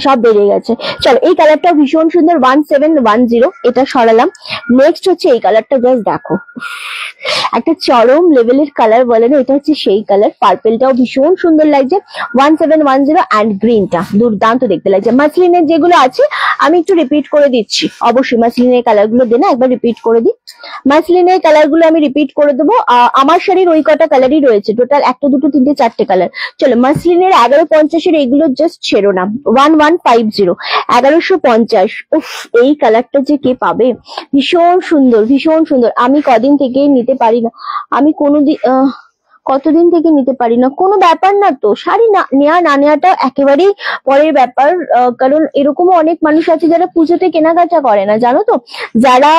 সব বেরিয়ে গেছে। চলো এই কালারটা ভীষণ সুন্দর। 1710, এটা সরালাম। নেক্সট হচ্ছে এই কালারটা, জাস্ট দেখো, একটা চরম লেভেলের কালার বলে না, এটা হচ্ছে সেই কালার। পার্পেলটাও ভীষণ সুন্দর লাগছে। 1710, অ্যান্ড গ্রিনটা দুর্দান্ত দেখতে লাগছে। মাসলিনের যেগুলো আছে আমি একটু রিপিট করে দিচ্ছি, অবশ্যই মাসলিনের কালার গুলো দেনা একবার রিপিট করে দিই। মাসলিনের কালার গুলো আমি রিপিট করে দেবো। আমার শাড়ির ওই কটা কালারই রয়েছে, টোটাল 1 2 3 4টে কালার। চলো মাসলিনের 1150 এইগুলো জাস্ট ছেড়ো না। 1150, 1150। উফ এই কালারটা যে কে পাবে, ভীষণ সুন্দর, ভীষণ সুন্দর। আমি কদিন থেকে নিতে পারি না, আমি কতদিন থেকে নিতে পারি না, কোনো ব্যাপার না তো। শাড়ি নেওয়া না নেওয়াটা একেবারেই পরের ব্যাপার, কারণ এরকমও অনেক মানুষ আছে যারা পুজোতে কেনাকাটা করে না, জানো তো, যারা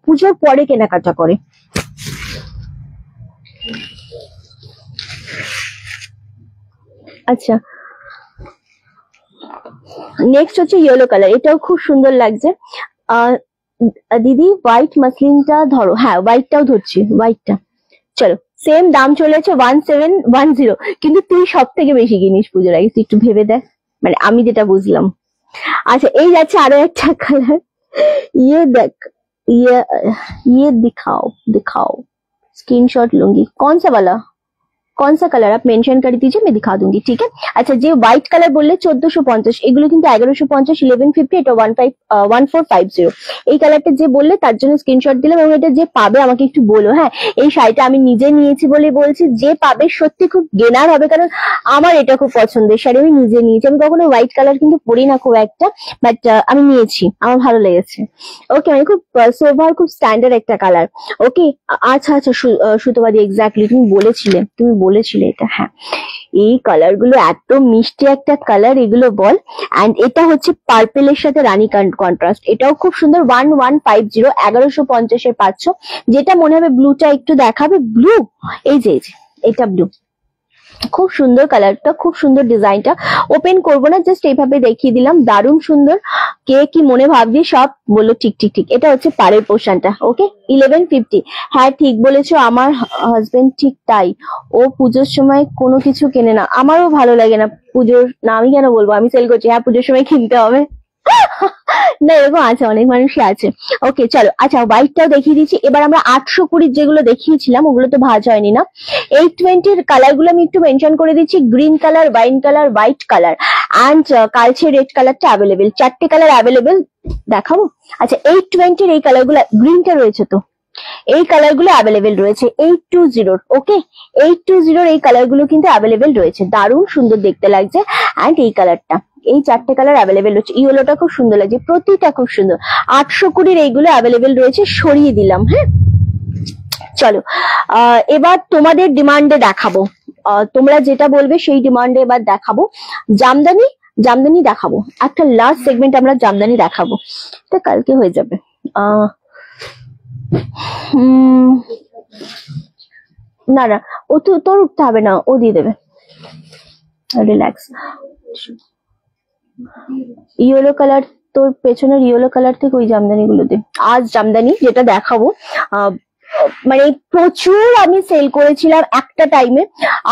পুজোর পরে কেনাকাটা করে। আচ্ছা নেক্সট হচ্ছে ইয়েলো কালার, এটাও খুব সুন্দর লাগছে। দিদি হোয়াইট মাসলিনটা ধরো, হ্যাঁ হোয়াইটটাও ধরছি, হোয়াইটটা। চলো সেম দাম চলেছে 1710, কিন্তু তুই সব থেকে বেশি কিনিস পুজোর আগে, তুই একটু ভেবে দেখ। মানে আমি যেটা বুঝলাম। আচ্ছা এই যাচ্ছে আরো একটা কালার, ये देख, ये दिखाओ दिखाओ, स्क्रीनशॉट लूंगी। कौन सा वाला, कौन सा कलर आप मेंशन कर दीजिए, मैं दिखा दूंगी, ठीक है। अच्छा যে হোয়াইট কালার বললে 1450, এগুলো কিন্তু 1150, 1150, এটা 1450। এই কালারটা যে বললে তার জন্য স্ক্রিনশট দিলাম, এবং এটা যে পাবে আমাকে একটু বলো, হ্যাঁ। এই শাড়িটা আমি নিজে নিয়েছি বলে বলছি, যে পাবে সত্যি খুব গেনার হবে, কারণ আমার এটা খুব পছন্দের শাড়ি, আমি নিজে নিয়েছি। আমি কখনো হোয়াইট কালার কিন্তু পরি না খুব একটা, বাট আমি নিয়েছি, আমার ভালো লেগেছে। ওকে, মানে খুব সোভার, খুব স্ট্যান্ডার্ড একটা কালার। ওকে, আচ্ছা আচ্ছা সুতোবাদী, এক্স্যাক্টলি তুমি বলেছিলে এটা, হ্যাঁ। এই কালার গুলো এত মিষ্টি একটা কালার, এগুলো বল। এন্ড এটা হচ্ছে পার্পেলের সাথে রানী কন্ট্রাস্ট, এটাও খুব সুন্দর। 1150, 1150 পাচ্ছ। যেটা মনে হবে ব্লুটা একটু দেখাবে, ব্লু, এই যে এটা ব্লু, খুব সুন্দর কালারটা, খুব সুন্দর ডিজাইনটা। ওপেন করবো না, জাস্ট এইভাবে দেখিয়ে দিলাম, দারুণ সুন্দর। কে কি মনে ভাবছি সব বললো, ঠিক ঠিক ঠিক। এটা হচ্ছে পাড়ের পোর্শনটা। ওকে, 1150। হ্যাঁ ঠিক বলেছো, আমার হাজবেন্ড ঠিক তাই, ও পুজোর সময় কোনো কিছু কেনে না। আমারও ভালো লাগে না পুজোর, না আমি কেন বলবো, আমি সেল করছি, হ্যাঁ পুজোর সময় কিনতে হবে। না এরকম আছে, অনেক মানুষই আছে। ওকে চলো, আচ্ছা হোয়াইটটাও দেখিয়ে দিচ্ছি। এবার আমরা 820 যেগুলো দেখিয়েছিলাম ওগুলো তো ভাজ হয়নি না। 820 কালার গুলো আমি একটু মেনশন করে দিচ্ছি, green colour, wine colour, white colour and কালচে রেড কালারটা অ্যাভেলেবেল, 4টে কালার অ্যাভেলেবেল, দেখাবো। আচ্ছা 820 এই কালার গুলো, গ্রিনটা রয়েছে তো, এই কালার গুলো অ্যাভেলেবেল রয়েছে 820। ওকে, 820 এই কালার গুলো কিন্তু অ্যাভেলেবেল রয়েছে, দারুণ সুন্দর দেখতে লাগছে। অ্যান্ড এই কালারটা, এই 4টে কালার অ্যাভেলেবেল রয়েছে। ইয়েলোটা খুব সুন্দর লাগছে, প্রতিটা খুব সুন্দর। 820 এইগুলো অ্যাভেলেবেল রয়েছে, সরিয়ে দিলাম, হ্যাঁ। চলো এবার তোমাদের ডিমান্ডে দেখাবো, তোমরা যেটা বলবে সেই ডিমান্ডে এবার দেখাবো। জামদানি দেখাবো, একটা লাস্ট সেগমেন্ট আমরা জামদানি দেখাবো, এটা কালকে হয়ে যাবে। না না, ও তো তোর উঠতে হবে না, ও দিয়ে দেবে, রিল্যাক্স। ইয়েলো কালার, তোর পেছনের ইয়েলো কালার থেকে ওই জামদানি গুলো দে। আজ জামদানি যেটা দেখাবো, মানে প্রচুর আমি সেল করেছিলাম একটা টাইমে,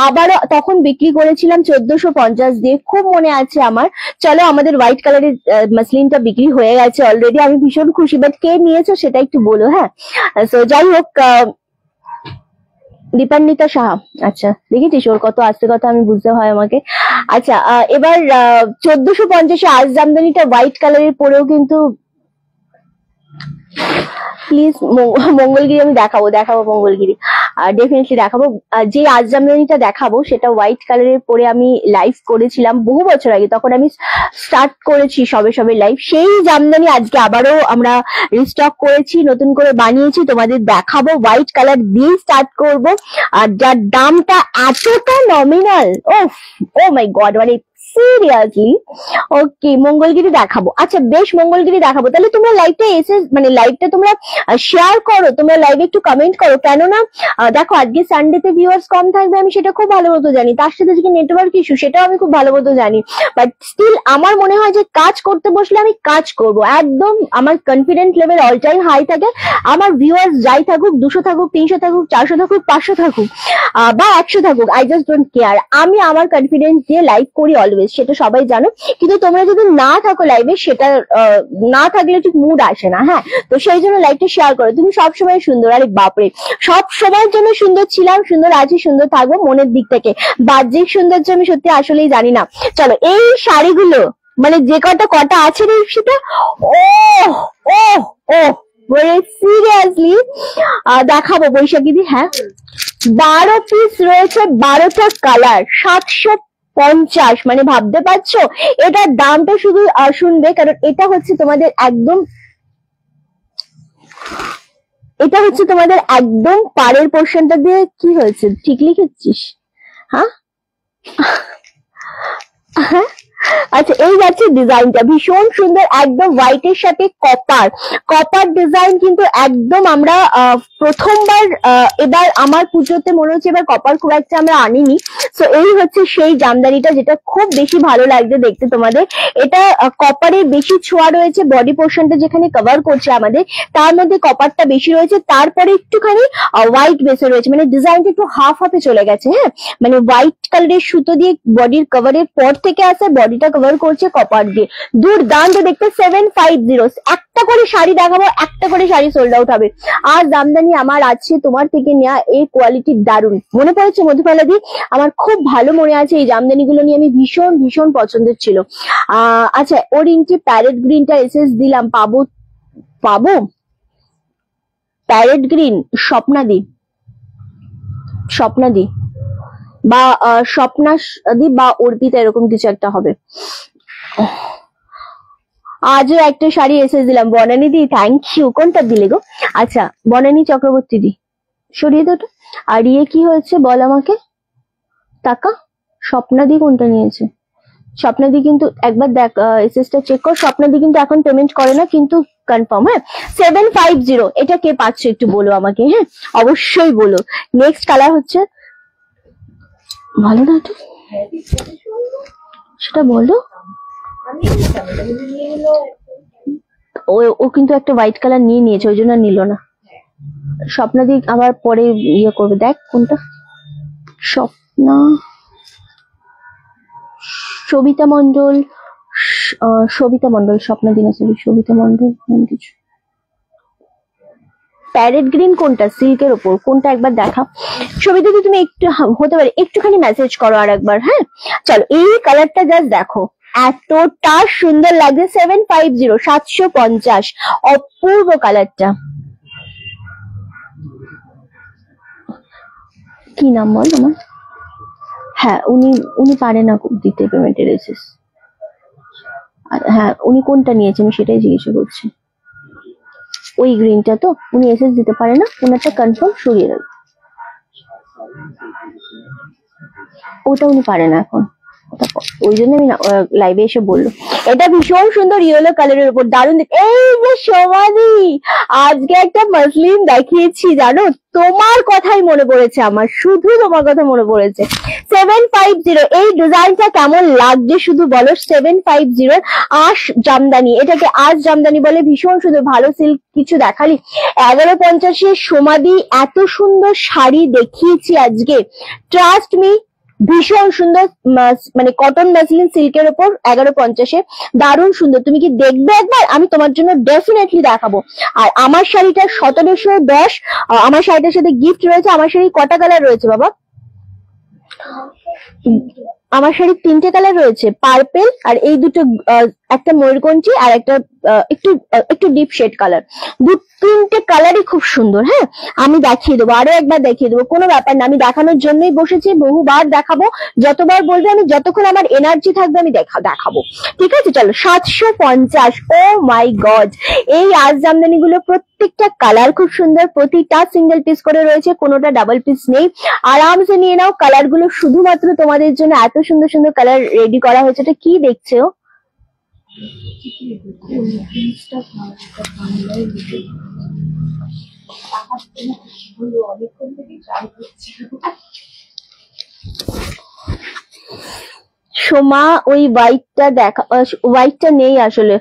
আবার তখন বিক্রি করেছিলাম 1450 দিয়ে, খুব মনে আছে আমার। চলো, আমাদের হোয়াইট কালারের মাসলিনটা বিক্রি হয়ে গেছে অলরেডি, আমি ভীষণ খুশি, বাট কে নিয়েছো সেটা একটু বলো, হ্যাঁ। তো যাই হোক, দীপান্বিতা সাহা, আচ্ছা দেখেছিস ওর কত আস্তে কথা আমি বুঝতে হয় আমাকে। আচ্ছা এবার 1450 আজ জামদানিটা হোয়াইট কালারের পরেও কিন্তু, প্লিজ মঙ্গলগিরি আমি দেখাবো মঙ্গলগিরি ডেফিনেটলি দেখাবো। যে আজ জামদানিটা দেখাবো সেটা হোয়াইট কালারের পরে আমি লাইভ করেছিলাম বহু বছর আগে, তখন আমি স্টার্ট করেছি সবে লাইভ। সেই জামদানি আজকে আবারও আমরা রিস্টক করেছি, নতুন করে বানিয়েছি, তোমাদের দেখাবো। হোয়াইট কালার দিয়ে স্টার্ট করব, আর যার দামটা এতটা নমিনাল, ও মাই গড, মানে সিরিয়াসলি। ওকে, মঙ্গলগিরি দেখাবো। আচ্ছা বেশ, মঙ্গলগিরি দেখাবো। তাহলে তোমরা লাইভটা এসে, মানে লাইভটা তোমরা শেয়ার করো, তোমরা লাইভে একটু কমেন্ট করো, কেননা দেখো আজকে সানডেতে ভিউয়ার্স কম থাকবে, আমি সেটা খুব ভালো মতো জানি, তার সাথে যে নেটওয়ার্ক ইস্যু সেটাও আমি খুব ভালো মতো জানি, বাট স্টিল আমার মনে হয় যে কাজ করতে বসলে আমি কাজ করব, একদম আমার confidence level all time high থাকে। আমার ভিউয়ার্স যাই থাকুক, 200 থাকুক, 300 থাকুক, 400 থাকুক, 500 থাকুক বা 100 থাকুক, আই জাস্ট ডোন্ট কেয়ার। আমি আমার কনফিডেন্স দিয়ে লাইভ করি অলওয়েজ, সেটা সবাই জানো। কিন্তু তোমরা যদি না থাকো লাইভে, সেটা না থাকলে ঠিক মুড আসে না, হ্যাঁ। তো সেই জন্য লাইভটা শেয়ার করো। তুমি সবসময় সুন্দর, আরে বাপরে, সব সময়ের জন্য সুন্দর ছিলাম, সুন্দর আছি, সুন্দর থাকবো মনের দিক থেকে। বাহ্যিক সৌন্দর্য আমি সত্যি আসলেই জানি না। চলো, এই শাড়িগুলো মানে যে কটা আছে রে সেটা, সিরিয়াসলি দেখাবো বৈশাখী। হ্যাঁ 12 পিস রয়েছে, 12টা কালার, 750, মানে ভাবতে পারছো এটার দামটা শুধু শুনবে, কারণ এটা হচ্ছে তোমাদের একদম পাড়ের পোর্শনটা দিয়ে। কি হয়েছে, ঠিক লিখেছিস? হ্যাঁ আচ্ছা, এই যাচ্ছে ডিজাইনটা, ভীষণ সুন্দর, একদম হোয়াইটের সাথে কপার ডিজাইন, কিন্তু একদম আমরা প্রথমবার, এবার আমার পুজোতে মনে হচ্ছে এবার কপার খুব একটা আমরা আনিনি। তো এই হচ্ছে সেই জামদানিটা, যেটা খুব বেশি ভালো লাগছে দেখতে তোমাদের। এটা কপারের বেশি ছোঁয়া রয়েছে, বডি পোর্শনটা যেখানে কভার করছে আমাদের, তার মধ্যে কপারটা বেশি রয়েছে, তারপরে একটুখানি হোয়াইট বেসে রয়েছে, মানে ডিজাইনটা একটু হাফে চলে গেছে, হ্যাঁ। মানে হোয়াইট কালারের সুতো দিয়ে বডির কভারের পর থেকে আসে, বডিটা শাড়িটা কভার করছে কপার দিয়ে, দুর্দান্ত দেখতে। 750 একটা করে শাড়ি দেখাবো, একটা করে শাড়ি সোল্ড আউট হবে। আর জামদানি আমার আছে তোমার থেকে নেওয়া, এই কোয়ালিটি দারুন। মনে পড়েছে মধুবালা দি, আমার খুব ভালো মনে আছে এই জামদানি গুলো নিয়ে, আমি ভীষণ ভীষণ পছন্দের ছিল। আচ্ছা, অরিয়েন্টে প্যারেট গ্রিনটা এসএস দিলাম, পাবো পাবো প্যারেট গ্রিন, স্বপ্নাদি স্বপ্নাদি বা স্বপ্নাদি বা অর্পিতা, এরকম কিছু একটা হবে। আজও একটা শাড়ি এসে দিলাম, বনানী দি থ্যাংক ইউ। কোনটা দিলে গো? আচ্ছা, বনানী চক্রবর্তী দি, সরিয়ে দাও। আর ইয়ে কি হয়েছে বল আমাকে, টাকা স্বপ্নাদি কোনটা নিয়েছে? স্বপ্নাদি কিন্তু একবার দেখ, এসএসটা চেক কর। স্বপ্নাদি কিন্তু এখন পেমেন্ট করে না, কিন্তু কনফার্ম। হ্যাঁ, 750 এটা কে পাচ্ছে একটু বলো আমাকে, হ্যাঁ অবশ্যই বলো। নেক্সট কালার হচ্ছে, ভালো না একটু সেটা বলো। ও কিন্তু একটা হোয়াইট কালার নিয়ে নিয়েছে, ওই জন্য নিল না। স্বপ্নাদি আবার পরে ইয়ে করবে, দেখ কোনটা। স্বপ্না, সবিতা মন্ডল, সবিতা মন্ডল, স্বপ্নাদি না সরি, সবিতা মন্ডল কিছু। প্যারেট গ্রিন কোনটা, সিল্কের ওপর কোনটা একবার দেখা। সবিতা দি তুমি একটু হতে পারে একটুখানি মেসেজ করো আর একবার। হ্যাঁ চলো, এই কালারটা জাস্ট দেখো, এতটা সুন্দর লাগছে। 750 750, অপূর্ব কালারটা। কি নাম বল আমার? হ্যাঁ, উনি পারে না দিতে পেমেন্টের এসএস। হ্যাঁ, উনি কোনটা নিয়েছেন সেটাই জিজ্ঞাসা করছি। ওই গ্রিনটা তো, উনি এসএস দিতে পারে না, ওনারটা কনফার্ম, সরিয়ে দেবে। ওটা উনি পারে না এখন, ওই জন্য আমি লাইভে এসে বললো। এটা ভীষণ সুন্দর ইয়েলো কালারের উপর, দারুণ। এই যে সোমাদি, আজকে একটা মাসলিন দেখিয়েছি জানো, তোমার কথাই মনে পড়েছে আমার, শুধু তোমার কথা মনে পড়েছে। 750, এই ডিজাইনটা কেমন লাগছে শুধু বলো। 750 আশ জামদানি, এটাকে আশ জামদানি বলে, ভীষণ সুন্দর। ভালো সিল্ক কিছু দেখালি। 1150 সোমাদি, এত সুন্দর শাড়ি দেখিয়েছি আজকে, ট্রাস্ট মি, ভীষণ সুন্দর। মানে কটন মাসলিন সিল্কের উপর 1150, দারুণ সুন্দর। তুমি কি দেখবে একবার? আমি তোমার জন্য ডেফিনেটলি দেখাবো। আর আমার শাড়িটা 1710, আমার শাড়িটার সাথে গিফট রয়েছে। আমার শাড়ি কটা কালার রয়েছে বাবা? আমার শাড়ির 3টে কালার রয়েছে, পার্পেল আর এই দুটো, একটা ময়ূরকণ্ঠী আর একটা একটু ডিপ শেড কালার। 3টে কালারই খুব সুন্দর। হ্যাঁ, আমি দেখিয়ে দেবো, আরো একবার দেখিয়ে দেবো, কোনো ব্যাপার না। আমি দেখানোর জন্যই বসেছি, বহুবার দেখাবো, যতবার বলবে আমি, যতক্ষণ আমার এনার্জি থাকবে আমি দেখাবো। ঠিক আছে চলো, 750। ও মাই গড, এই আজ জামদানি গুলো প্রত্যেকটা কালার খুব সুন্দর, প্রতিটা সিঙ্গেল পিস করে রয়েছে, কোনোটা ডাবল পিস নেই। আরামসে নিয়ে নাও, কালার গুলো শুধুমাত্র তোমাদের জন্য এত সুন্দর সুন্দর কালার রেডি করা হয়েছে। এটা কি দেখছো? সোমা, ওই হোয়াইটটা দেখা, হোয়াইটটা নেই আসলে,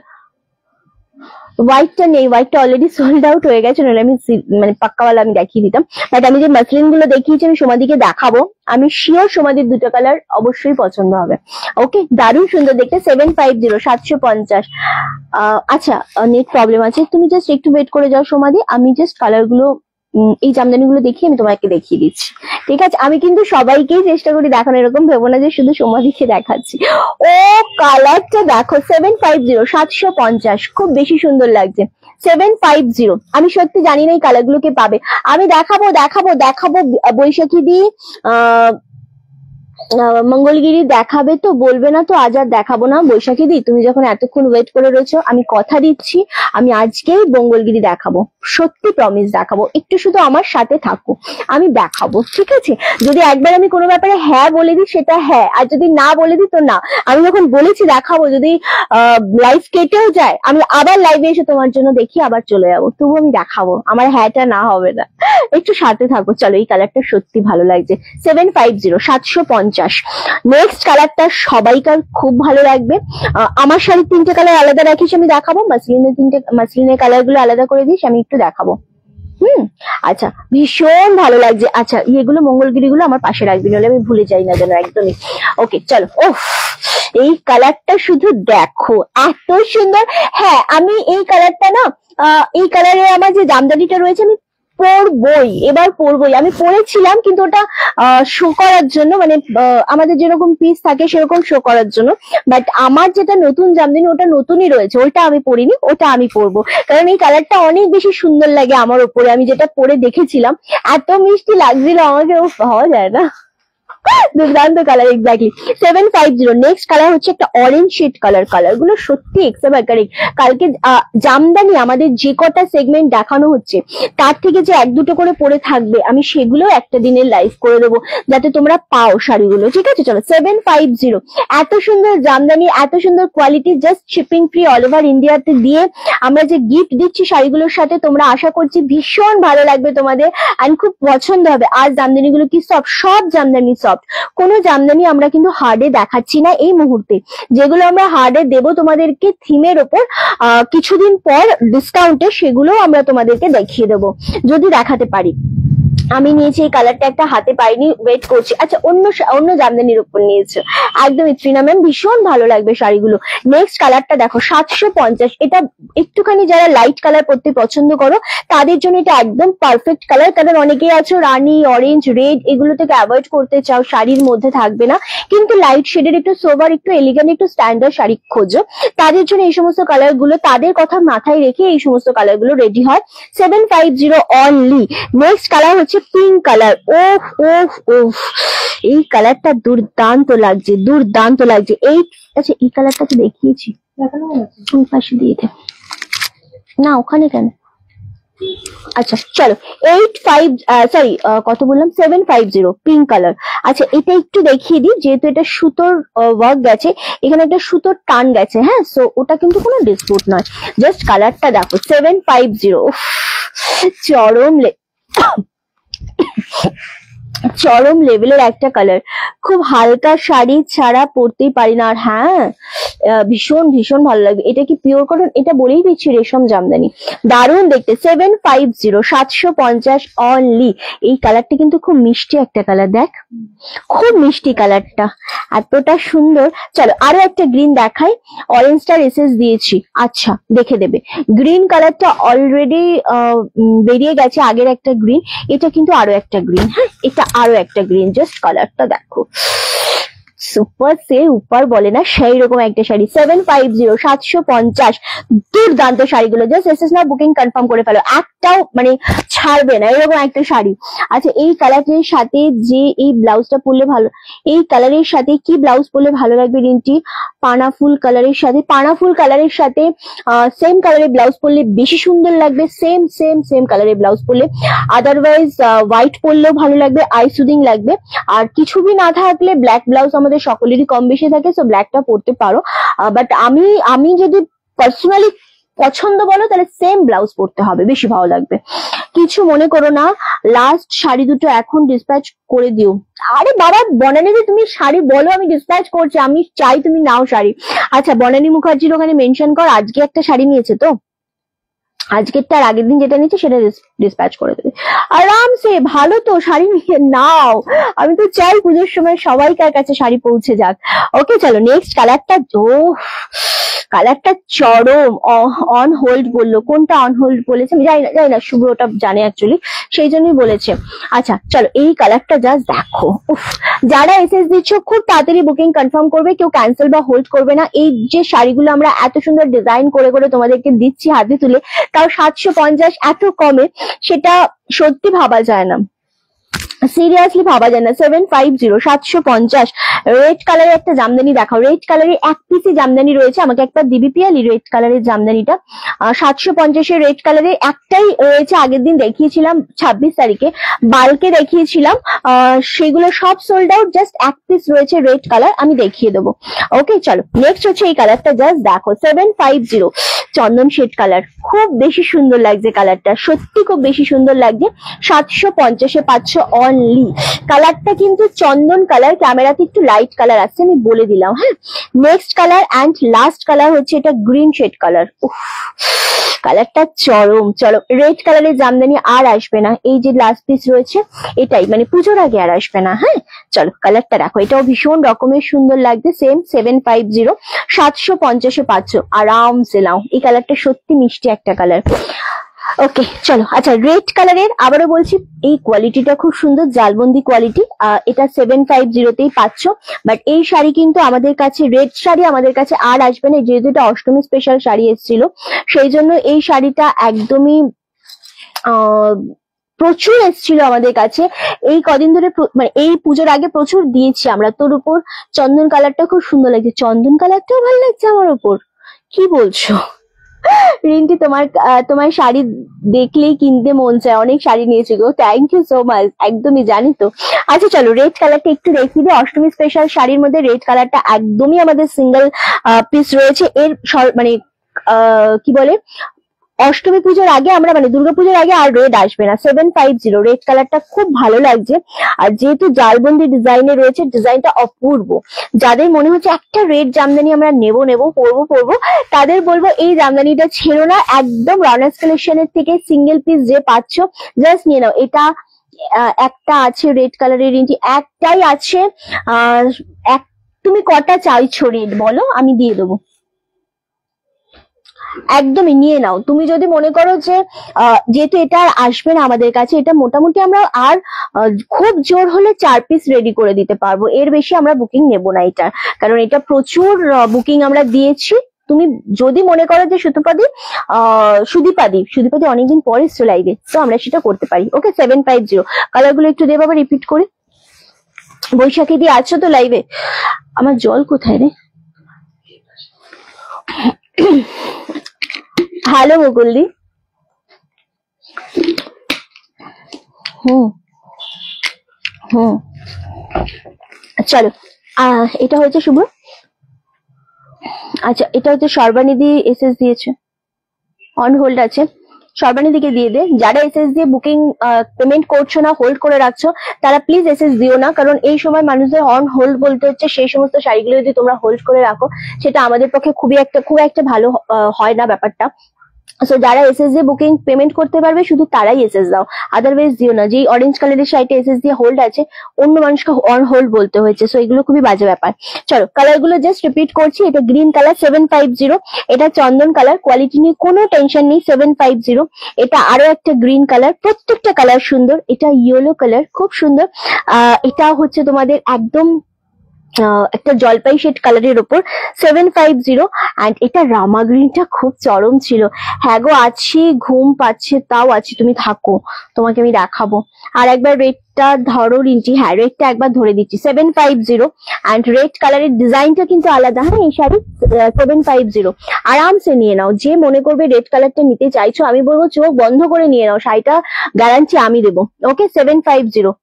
হোয়াইটটা নেই, হোয়াইটটা অলরেডি সোল্ড আউট হয়ে গেছে, নাহলে আমি মানে পাক্কাওয়ালা আমি দেখিয়ে দিতাম। বাট আমি যে মাসলিন গুলো দেখিয়েছি আমি সোমাদিকে দেখাবো, আমি শিওর সোমাদির দুটো কালার অবশ্যই পছন্দ হবে। ওকে, দারুণ সুন্দর দেখতে। 750 750। আচ্ছা, নেট প্রবলেম আছে, তুমি জাস্ট একটু ওয়েট করে যাও সোমাদি, আমি জাস্ট কালার গুলো, এই জামদানি গুলো দেখিয়ে আমি তোমাকে দেখিয়ে দিচ্ছি। ঠিক আছে, আমি কিন্তু সবাইকেই চেষ্টা করি দেখানো, এরকম ভেবো না যে শুধু সোমাদিকে দেখাচ্ছি। ও কালারটা দেখো, 750 750, খুব বেশি সুন্দর লাগছে। 750, আমি সত্যি জানি না এই কালার গুলোকে পাবে। আমি দেখাবো দেখাবো দেখাবো। বৈশাখী দি, মঙ্গলগিরি দেখাবে তো, বলবে না তো আজ আর দেখাবো না। বৈশাখী দি, তুমি যখন এতক্ষণ ওয়েট করে রয়েছো, আমি কথা দিচ্ছি আমি আজকেই মঙ্গলগিরি দেখাবো, সত্যি প্রমিস দেখাবো। একটু শুধু আমার সাথে থাকো, আমি দেখাবো। ঠিক আছে, যদি একবার আমি কোনো ব্যাপারে হ্যাঁ বলে দিই সেটা হ্যাঁ, আর যদি না বলে দিই তো না। আমি যখন বলেছি দেখাবো, যদি লাইভ কেটেও যায় আমি আবার লাইভে এসে তোমার জন্য দেখি আবার চলে যাবো, তবু আমি দেখাবো, আমার হ্যাঁটা না হবে না। একটু সাথে থাকো। চলো, এই কালারটা সত্যি ভালো লাগছে। 750 750। নেক্সট কালারটা সবাইকার খুব ভালো লাগবে। আমার শাড়ির 3টে কালার আলাদা রাখিস, আমি দেখাবো। মাসলিনের কালার গুলো আলাদা করে দিস, আমি একটু দেখাবো। আচ্ছা ভীষণ ভালো লাগছে। আচ্ছা এগুলো মঙ্গলগিরি গুলো আমার পাশে রাখবি, নাহলে আমি ভুলে যাই না যেন একদমই। ওকে চলো। ওহ এই কালারটা শুধু দেখো এত সুন্দর। হ্যাঁ আমি এই কালারটা না, এই কালারে আমার যে জামদানিটা রয়েছে আমি পরবই, এবার পরবই। আমি পরেছিলাম কিন্তু ওটা শো করার জন্য, মানে আমাদের যেরকম পিস থাকে সেরকম শো করার জন্য। বাট আমার যেটা নতুন জামদানি ওটা নতুনই রয়েছে, ওইটা আমি পরিনি, ওটা আমি পরবো। কারণ এই কালারটা অনেক বেশি সুন্দর লাগে আমার উপরে। আমি যেটা পরে দেখেছিলাম এত মিষ্টি লাগছিল আমাকে, ও পাওয়া যায় না। দুর্দান্ত কালার, এক্স্যাক্টলি 750। নেক্সট কালার হচ্ছে একটা অরেঞ্জ শেড কালার। কালার গুলো সত্যি এক্সট্রাঅর্ডিনারি। কালকে জামদানি আমাদের যে কটা সেগমেন্ট দেখানো হচ্ছে তার থেকে যে এক দুটো করে পরে থাকবে, আমি সেগুলো একটা দিনের লাইভ করে দেবো যাতে তোমরা পাও শাড়িগুলো। ঠিক আছে চলো 750। এত সুন্দর জামদানি, এত সুন্দর quality, just shipping free all over ইন্ডিয়াতে দিয়ে আমরা যে গিফট দিচ্ছি শাড়িগুলোর সাথে, তোমরা আশা করছি ভীষণ ভালো লাগবে তোমাদের আর খুব পছন্দ হবে। আর জামদানি গুলো কি সব জামদানি সফট। কোনো জামদানি আমরা কিন্তু হার্ডে দেখাচ্ছি না এই মুহূর্তে। যেগুলো আমরা হার্ডে দেবো তোমাদেরকে থিমের ওপর কিছুদিন পর ডিসকাউন্টে, সেগুলো আমরা তোমাদেরকে দেখিয়ে দেবো যদি দেখাতে পারি। আমি নিয়েছি এই কালারটা, একটা হাতে পাইনি, ওয়েট করছি। আচ্ছা অন্য জামদানির উপর নিয়েছো, একদমই ত্রিনা ম্যাম, ভীষণ ভালো লাগবে শাড়িগুলো। নেক্সট কালারটা দেখো 750। এটা একটুখানি যারা লাইট কালার পরতে পছন্দ করো তাদের জন্য এটা একদম পারফেক্ট কালার। কারণ অনেকেই আছো রানী, অরেঞ্জ, রেড এগুলো থেকে অ্যাভয়েড করতে চাও, শাড়ির মধ্যে থাকবে না, কিন্তু লাইট শেডের একটু সোবার, একটু এলিগেন্ট, একটু স্ট্যান্ডার্ড শাড়ি খোঁজো, তাদের জন্য এই সমস্ত কালার গুলো, তাদের কথা মাথায় রেখে এই সমস্ত কালার গুলো রেডি হয়। 750 অনলি। নেক্সট কালার হচ্ছে পিঙ্ক কালার। ওফ ওফ ওফ এই কালারটা দুর্দান্ত লাগছে, দুর্দান্ত লাগছে। আচ্ছা এই কালারটা তো দেখিয়েছি, ওই পাশে দিয়ে দে না, ওখানে কেন? আচ্ছা চলো কত বললাম, 750 পিঙ্ক কালার। আচ্ছা এটা একটু দেখিয়ে দিই, যেহেতু এটা সুতোর ওয়ার্ক গেছে, এখানে একটা সুতোর টান গেছে। হ্যাঁ সো ওটা কিন্তু কোনো ডিসপুট নয়, জাস্ট কালারটা দেখো 750। চরম লেভেলের একটা কালার, খুব হালকা শাড়ি ছাড়া পরতেই পারি না। আর হ্যাঁ ভীষণ ভীষণ ভালো লাগবে। এটা কি পিওর কটন? এটা বলেই দিচ্ছি রেশম জামদানি, দারুণ দেখতে। 750 750 অনলি। এই কালারটা কিন্তু খুব মিষ্টি একটা কালার, দেখ খুব মিষ্টি কালারটা, এতটা সুন্দর। চলো আরো একটা গ্রিন দেখাই, অরেঞ্জটা এসএস দিয়েছি। আচ্ছা দেখে দেবে, গ্রিন কালারটা অলরেডি বেরিয়ে গেছে, আগের একটা গ্রিন, এটা কিন্তু আরো একটা গ্রিন। হ্যাঁ এটা আরো একটা গ্রিন, জাস্ট কালারটা দেখো, সুপার সে উপর বলে না সেই রকম একটা শাড়ি। 750 750 দুর্দান্ত শাড়িগুলো, জাস্ট এসএস না বুকিং কনফার্ম করে ফেলো, একটাও মানে ছাড়বে না এরকম একটা শাড়ি। আচ্ছা এই কালারের সাথে যে এই ব্লাউজটা পরলে ভালো, এই কালারের সাথে কি ব্লাউজ পরলে ভালো লাগবে রিন্টি? পানাফুল কালারের সাথে, পানাফুল কালারের সাথে সেম কালারের ব্লাউজ পরলে বেশি সুন্দর লাগবে, সেম সেম সেম কালারের ব্লাউজ পরলে। আদারওয়াইজ হোয়াইট পরলেও ভালো লাগবে, আই সুদিং লাগবে। আর কিছু বি না থাকলে ব্ল্যাক ব্লাউজ আমাদের সকলেরই কম বেশি থাকে, সো ব্ল্যাকটা পরতে পারো। বাট আমি যদি পার্সোনালি পছন্দ বলো তাহলে সেম ব্লাউজ পরতে হবে, বেশি ভালো লাগবে। কিছু মনে করো না, লাস্ট শাড়ি দুটো এখন ডিসপ্যাচ করে দিও। আরে বাবা বনানীদি তুমি শাড়ি বলো, আমি ডিসপ্যাচ করছি, আমি চাই তুমি নাও শাড়ি। আচ্ছা বনানী মুখার্জির ওখানে মেনশন কর, আজকে একটা শাড়ি নিয়েছে তো, আজকের তার আগের দিন যেটা নিচ্ছে সেটা ডিসপ্যাচ করে দেবে আরামসে। ভালো তো, শাড়ি নিয়ে নাও। আমি তো চাই পুজোর সময় সবাইকার কাছে শাড়ি পৌঁছে যাক। ওকে চলো নেক্সট কালারটা, কালারটা চরম। অন হোল্ড বললো, কোনটা অন হোল্ড বলেছে আমি জানি না, শুভ্র ওটা জানে অ্যাকচুয়ালি, সেই জন্যই বলেছে। আচ্ছা চলো এই কালারটা জাস্ট দেখো, উফ যারা এসএস দিচ্ছ খুব তাড়াতাড়ি বুকিং কনফার্ম করবে, কেউ ক্যান্সেল বা হোল্ড করবে না। এই যে শাড়িগুলো আমরা এত সুন্দর ডিজাইন করে করে তোমাদেরকে দিচ্ছি হাতে তুলে, তাও 750 এত কমে, সেটা সত্যি ভাবা যায় না, সিরিয়াসলি ভাবা যায় না। 750 750। রেড কালারের একটা জামদানি দেখাও, রেড কালারের এক পিসি জামদানি রয়েছে, আমাকে একবার দিবি পিয়ালি রেড কালারের জামদানিটা। 750 রেড কালারের একটাই রয়েছে, আগের দিন দেখিয়েছিলাম 26 তারিখে, বালকে দেখিয়েছিলাম, সেগুলো সব সোল্ড আউট, জাস্ট এক পিস রয়েছে রেড কালার, আমি দেখিয়ে দেবো। ওকে চলো নেক্সট হচ্ছে এই কালারটা, জাস্ট দেখো 750 চন্দন শেড কালার, খুব বেশি সুন্দর লাগছে কালারটা, সত্যি খুব বেশি সুন্দর লাগছে। 750 পাচ্ছ অনলি। কালারটা কিন্তু চন্দন কালার, ক্যামেরাতে একটু লাইট কালার আসছে, আমি বলে দিলাম। হ্যাঁ, next colour and last colour হচ্ছে এটা গ্রিন শেড কালার। কালারটা চরম। চলো, রেড কালারের জামদানি আর আসবে না, এই যে লাস্ট পিস রয়েছে এটাই, মানে পুজোর আগে আর আসবে না। হ্যাঁ, চলো কালারটা দেখো, এটাও ভীষণ রকমের সুন্দর লাগছে। সেম 750, 750 পাচ্ছ আরামসে নাও। এই কালারটা সত্যি মিষ্টি একটা কালার। ওকে চলো, আচ্ছা রেড কালারের আবারও বলছি, এই কোয়ালিটিটা খুব সুন্দর, জালবন্দি কোয়ালিটি। এটা 750তেই পাচ্ছ। বাট এই শাড়ি কিন্তু আমাদের কাছে, রেড শাড়ি আমাদের কাছে আর আসবে না, যেহেতু এটা অষ্টমী স্পেশাল শাড়ি এসেছিল, সেই জন্য এই শাড়িটা একদমই প্রচুর এসেছিল আমাদের কাছে এই কদিন ধরে, মানে এই পুজোর আগে প্রচুর দিয়েছি আমরা। তোর উপর চন্দন কালারটা খুব সুন্দর লাগছে, চন্দন কালারটাও ভালো লাগছে আমার উপর, কি বলছো রিন্টি? তোমার শাড়ি দেখলেই কিনতে মন চায়, অনেক শাড়ি নিয়েছি গো, থ্যাংক ইউ সো মাচ। একদমই জানি তো। আচ্ছা চলো, রেড কালারটা একটু দেখিয়ে দিই। অষ্টমী স্পেশাল শাড়ির মধ্যে রেড কালারটা একদমই আমাদের সিঙ্গেল পিস রয়েছে। এর মানে কি বলে, অষ্টমী পুজোর আগে আমরা, মানে দুর্গাপুজোর আগে আর রেড আসবে না। 750 রেড কালারটা খুব ভালো লাগছে। আর যেহেতু জালবন্দি ডিজাইনে রয়েছে, ডিজাইনটা অপূর্ব। যাদের মনে হচ্ছে একটা রেড জামদানি আমরা নেবো পরবো, তাদের বলবো এই জামদানিটা ছেড়ো না। একদম রনাস কালেকশনের থেকে সিঙ্গেল পিস যে পাচ্ছ, জাস্ট নিয়ে নাও। এটা একটা আছে রেড কালারের, একটাই আছে। তুমি কটা চাইছো রেড বলো, আমি দিয়ে দেবো। একদমই নিয়ে নাও। তুমি যদি মনে করো যে যেহেতু এটা আর আসবে না আমাদের কাছে, এটা মোটামুটি আমরা আর খুব জোর হলে 4 পিস রেডি করে দিতে পারবো, এর বেশি আমরা বুকিং নেব না এটা, কারণ এটা প্রচুর বুকিং আমরা দিয়েছি। তুমি যদি মনে করো যে সুদীপাদি অনেকদিন পরে চলে আসবে, তো আমরা সেটা করতে পারি। ওকে, 750 কালার গুলো একটু দেবো, আবার রিপিট করে। বৈশাখী দিয়ে আছো তো লাইভে? আমার জল কোথায় রে? হ্যালো মুকুলদি। হুম হুম চলো, এটা হচ্ছে শুভ। আচ্ছা, এটা হচ্ছে সর্বানিধি এসএস দিয়েছে, অন হোল্ড আছে। সর্বানিধিকে দিয়ে দে। যারা এসএস দিয়ে বুকিং পেমেন্ট করছো না, হোল্ড করে রাখছো, তারা প্লিজ এসএস দিও না, কারণ এই সময় মানুষদের অন হোল্ড বলতে হচ্ছে সেই সমস্ত শাড়িগুলো যদি তোমরা হোল্ড করে রাখো, সেটা আমাদের পক্ষে খুব একটা ভালো হয় না ব্যাপারটা। সো যারা এসএস দিয়ে বুকিং পেমেন্ট করতে পারবে শুধু তারাই এসএস দাও, আদারওয়াইজ দিও না। যেই অরেঞ্জ কালারের শাড়িটা এসএস দিয়ে হোল্ড আছে, অন্য মানুষকে অন হোল্ড বলতে হয়েছে, সো এগুলো খুবই বাজে ব্যাপার। চলো, কালার গুলো জাস্ট রিপিট করছি। এটা গ্রিন কালার 750, এটা চন্দন কালার, কোয়ালিটি নিয়ে কোনো টেনশন নেই, 750। এটা আরো একটা গ্রিন কালার, প্রত্যেকটা কালার সুন্দর। এটা ইয়েলো কালার, খুব সুন্দর। এটা হচ্ছে তোমাদের একদম একটা জলপাই শেড কালারের উপর, 750। অ্যান্ড এটা রামা গ্রিনটা খুব চরম ছিল। হ্যাঁ গো আছি, ঘুম পাচ্ছে তাও আছি, তুমি থাকো, তোমাকে আমি দেখাবো। আর একবার রেডটা ধরো রিন্টি। হ্যাঁ, রেডটা একবার ধরে দিচ্ছি, 750। অ্যান্ড রেড কালারের ডিজাইনটা কিন্তু আলাদা। হ্যাঁ, এই শাড়ি 750 আরামসে নিয়ে নাও। যে মনে করবে রেড কালারটা নিতে চাইছো, আমি বলবো চোখ বন্ধ করে নিয়ে নাও, শাড়িটা গ্যারান্টি আমি দেবো। ওকে, 750।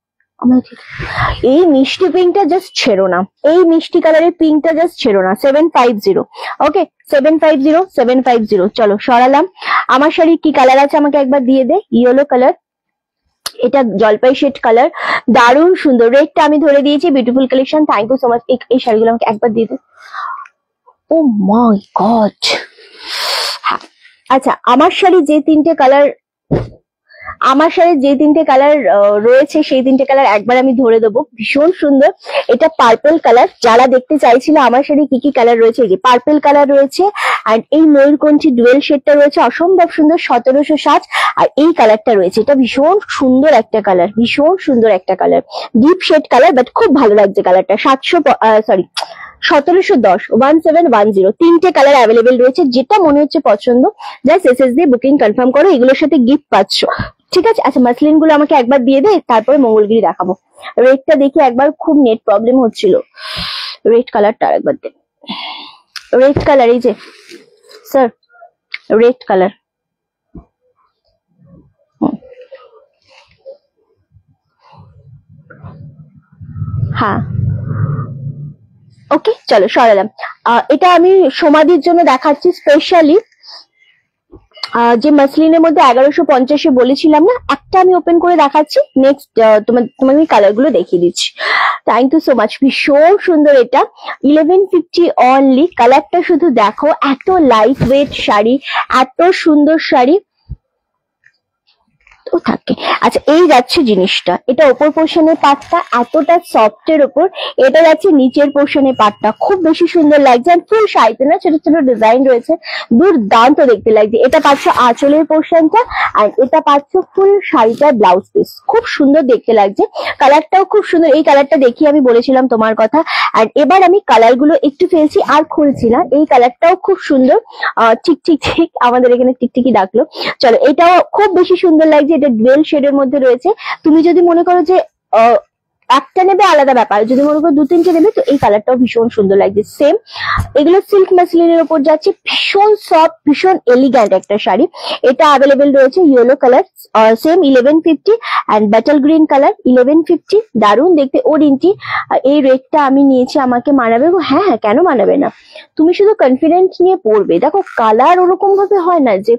এই মিষ্টি পিঙ্কটা জাস্ট ছেড়ো না, এই মিষ্টি কালারের পিঙ্কটা জাস্ট ছেড়ো না, 750। ওকে, 750। চলো সরালাম। আমার শাড়ির কি কালার আছে আমাকে একবার দিয়ে দে। ইয়েলো কালার, এটা জলপাই শেড কালার, দারুণ সুন্দর। রেডটা আমি ধরে দিয়েছি, beautiful collection, thank you so much. এই শাড়িগুলো আমাকে একবার দিয়ে দে। ও মাই গড। আচ্ছা, আমার শাড়ি যে তিনটে কালার রয়েছে, সেই তিনটে কালার একবার আমি ধরে দেবো, ভীষণ সুন্দর। এটা পার্পল কালার। যারা দেখতে চাইছিল আমার শাড়ি কি কি কালার রয়েছে, এই যে পার্পল কালার রয়েছে, আর এই ময়ূরকণ্ঠী ডুয়েল শেডটা রয়েছে, অসম্ভব সুন্দর, 1760। আর এই কালারটা রয়েছে, এটা ভীষণ সুন্দর একটা colour, deep shade colour, but খুব ভালো লাগছে কালারটা। 1710, 1710। তিনটে কালার অ্যাভেলেবেল রয়েছে, যেটা মনে হচ্ছে পছন্দ জাস্ট এসএস দিয়ে বুকিং কনফার্ম করো, এগুলোর সাথে গিফট পাচ্ছ। ঠিক আছে? আচ্ছা, মাসলিন গুলো আমাকে একবার দিয়ে দে, তারপরে মঙ্গলগিরি দেখাবো। রেডটা দেখি একবার, খুব নেট প্রবলেম হচ্ছিল। রেড কালারটা একবার দে। রেড কালার, এই যে স্যার, রেড কালার। হ্যাঁ, ওকে চলো সরালাম। এটা আমি সমাধির জন্য দেখাচ্ছি স্পেশালি। যে মাসলিনের মধ্যে 1150 বলেছিলাম না, একটা আমি ওপেন করে দেখাচ্ছি, নেক্সট তোমাকে কালার গুলো দেখিয়ে দিচ্ছি। থ্যাংক ইউ সো মাচ, ভীষণ সুন্দর এটা। 1150 অনলি। কালারটা শুধু দেখো, এত লাইট ওয়েট শাড়ি, এত সুন্দর শাড়ি তো থাকে। আচ্ছা, এই যাচ্ছে জিনিসটা, এটা ওপর পোর্শনের পাটটা এতটা সফটের ওপর, এটা যাচ্ছে নিচের পোর্শনের পাটটা, খুব বেশি সুন্দর লাগছে। আর ফুল শাড়িতে না ছোট ছোট ডিজাইন রয়েছে, দুর্দান্ত দেখতে লাগছে। এটা পাচ্ছ আঁচলের পোর্শনটা, আর এটা পাচ্ছ ফুল শাড়িটার ব্লাউজ পিস, খুব সুন্দর দেখতে লাগছে। কালারটাও খুব সুন্দর, এই কালারটা দেখিয়ে আমি বলেছিলাম তোমার কথা। আর এবার আমি কালার গুলো একটু ফেলছি আর খুলছি না। এই কালারটাও খুব সুন্দর, ঠিক ঠিক ঠিক আমাদের এখানে টিকটিকি ডাকলো। চলো, এটাও খুব বেশি সুন্দর লাগছে, এটা ডুয়েল শেডের মধ্যে রয়েছে। তুমি যদি মনে করো যে একটা নেবে আলাদা ব্যাপার, যদি মনে করো 2-3টে নেবে তো এই কালারটাও ভীষণ সুন্দর লাগছে। সেম এগুলো সিল্ক মাসলিনের উপর যাচ্ছে, ভীষণ সফট, ভীষণ এলিগ্যান্ট একটা শাড়ি। এটা অ্যাভেলেবেল রয়েছে yellow colour, same 1150, and battle green colour 1150, দারুণ দেখতে। ওর ইঞ্চি এই রেটটা আমি নিয়েছি, আমাকে মানাবে গো? হ্যাঁ হ্যাঁ, কেন মানাবে না? তুমি শুধু কনফিডেন্ট নিয়ে পড়বে। দেখো, কালার ওরকম ভাবে হয় না যে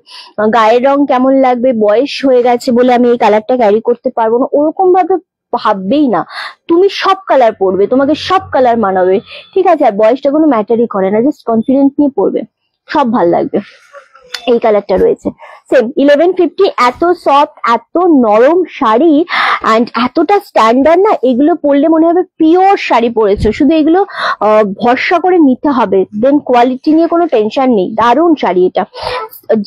গায়ের রং কেমন লাগবে, বয়স হয়ে গেছে বলে আমি এই কালারটা ক্যারি করতে পারবো না, ওরকম ভাবে ভাববেই না। তুমি সব কালার পরবে, তোমাকে সব কালার মানাবে, ঠিক আছে? আর বয়সটা কোনো ম্যাটারই করে না, জাস্ট কনফিডেন্স নিয়ে পড়বে, সব ভাল লাগবে। এই কালারটা রয়েছে সেম 1150, এত সফট, এত নরম শাড়ি, অ্যান্ড এতটা স্ট্যান্ডার্ড না, এগুলো পরলে মনে হবে পিওর শাড়ি পরেছো। শুধু এগুলো ভরসা করে নিতে হবে, দেন কোয়ালিটি নিয়ে কোনো টেনশন নেই। দারুণ শাড়ি এটা,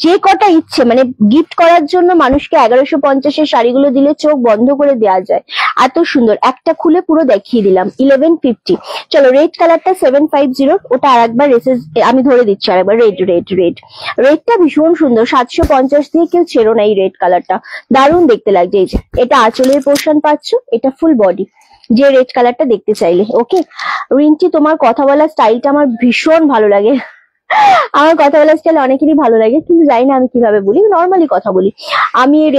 যে কটা ইচ্ছে মানে গিফট করার জন্য মানুষকে 1150 শাড়িগুলো দিলে চোখ বন্ধ করে দেওয়া যায়, এত সুন্দর। একটা খুলে পুরো দেখিয়ে দিলাম 1150। চলো, রেড কালারটা 750, ওটা আরেকবার আমি ধরে দিচ্ছি আরেকবার। রেড রেড রেড রেডটা ভীষণ সুন্দর, 750 দিয়ে কেউ ছেড়ো না এই রেড কালারটা, দারুণ দেখতে লাগছে। এই যে এটা আঁচলের পোর্শন পাচ্ছ, এটা ফুল বডি, যে রেড কালারটা দেখতে চাইলে। ওকে রিন্টি, তোমার কথা বলার স্টাইলটা আমার ভীষণ ভালো লাগে। আমার কথা বলার স্টাইল অনেকেরই ভালো লাগে, কিন্তু জানি না আমি কিভাবে বলি, নর্মালি কথা বলি। আমি এই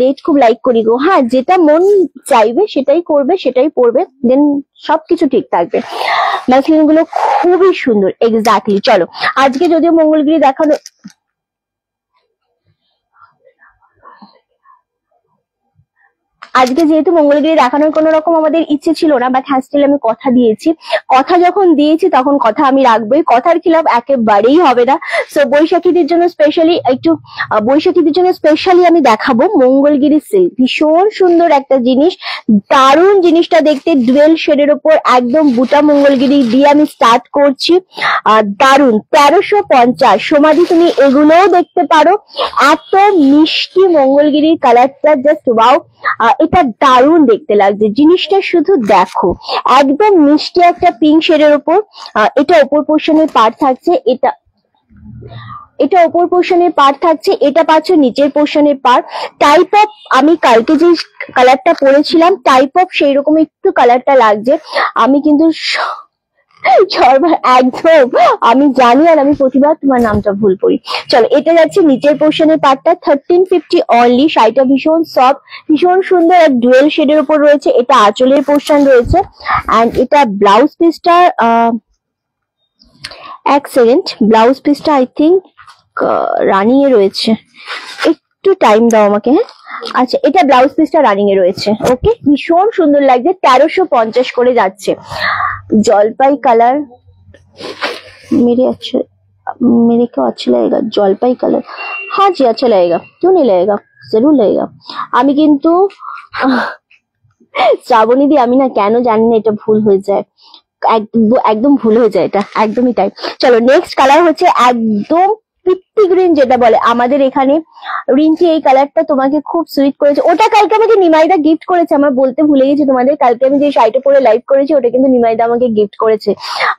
রেড খুব লাইক করি গো। হ্যাঁ, যেটা মন চাইবে সেটাই করবে, সেটাই পরবে, দেন সবকিছু ঠিক থাকবে। মাসলিন গুলো খুবই সুন্দর, এক্স্যাক্টলি। চলো, আজকে যদিও মঙ্গলগিরি দেখানো, আজকে যেহেতু মঙ্গলগিরি দেখানোর কোনো রকম আমাদের ইচ্ছে ছিল না, বাট হ্যাঁ স্টিল আমি কথা দিয়েছি। কথা যখন দিয়েছি তখন কথা আমি রাখবোই, কথার খিলাফ একেবারেই হবে না। সো বৈশাখীদের জন্য স্পেশালি আমি দেখাবো মঙ্গলগিরি সিল্ক, ভীষণ সুন্দর একটা জিনিস, দারুণ জিনিসটা দেখতে। ডুয়েল শেডের উপর একদম বুটা মঙ্গলগিরি দিয়ে আমি স্টার্ট করছি। দারুণ, 1350। সমাধি, তুমি এগুলোও দেখতে পারো, এত মিষ্টি মঙ্গলগিরির কালারটা, জাস্ট ওয়াও। এটা দারুণ দেখতে লাগছে, জিনিসটা শুধু দেখো, একদম মিষ্টি একটা পিঙ্ক শেডের উপর। এটা ওপর পোর্শনের পার্ট থাকছে, এটা ওপর পোর্শনের পার্ট থাকছে, এটা পাচ্ছ নিচের পোর্শনের পার্ট। টাইপ অফ, আমি কালকে যে কালারটা পরেছিলাম টাইপ অফ সেই রকম একটু কালারটা লাগছে। আমি কিন্তু একদম আমি জানি, আর আমি প্রতিবার তোমার নামটা ভুল করি। চলো, এটা যাচ্ছে নিচের পোর্শনের পার্টটা, 1350 অনলি। শাড়িটা ভীষণ সফট, ভীষণ সুন্দর, আর ডুয়েল শেডের উপর রয়েছে। এটা আঁচলের পোর্শন রয়েছে, অ্যান্ড এটা ব্লাউজ পিসটা, এক সেকেন্ড, ব্লাউজ পিসটা আই থিঙ্ক রানিং এ রয়েছে, একটু টাইম দাও আমাকে। হ্যাঁ, আচ্ছা, এটা ব্লাউজ পিসটা রানিং এ রয়েছে। ওকে, ভীষণ সুন্দর লাগছে, 1350 করে যাচ্ছে। জলপাই কালার, मेरे को अच्छा लगेगा জলপাই কালার। हाँ जी, अच्छा लगेगा, क्यों नहीं लगेगा, जरूर लगेगा। আমি কিন্তু শ্রাবণীদি, আমি না কেন জানি না এটা ভুল হয়ে যায়, একদম ভুল হয়ে যায়, এটা একদমই তাই। চলো, নেক্সট কালার হচ্ছে একদম পিত্তি গ্রিন, যেটা বলে আমাদের এখানে। রিন্টি, এই কালারটা তোমাকে খুব সুইট করেছে। ওটা কালকে আমাকে নিমাইদা গিফট করেছে, আমার বলতে ভুলে গেছি তোমাদের। কালকে আমি যে শাড়িটা পরে লাইভ করেছি ওটা কিন্তু নিমাইদা আমাকে গিফট করেছে।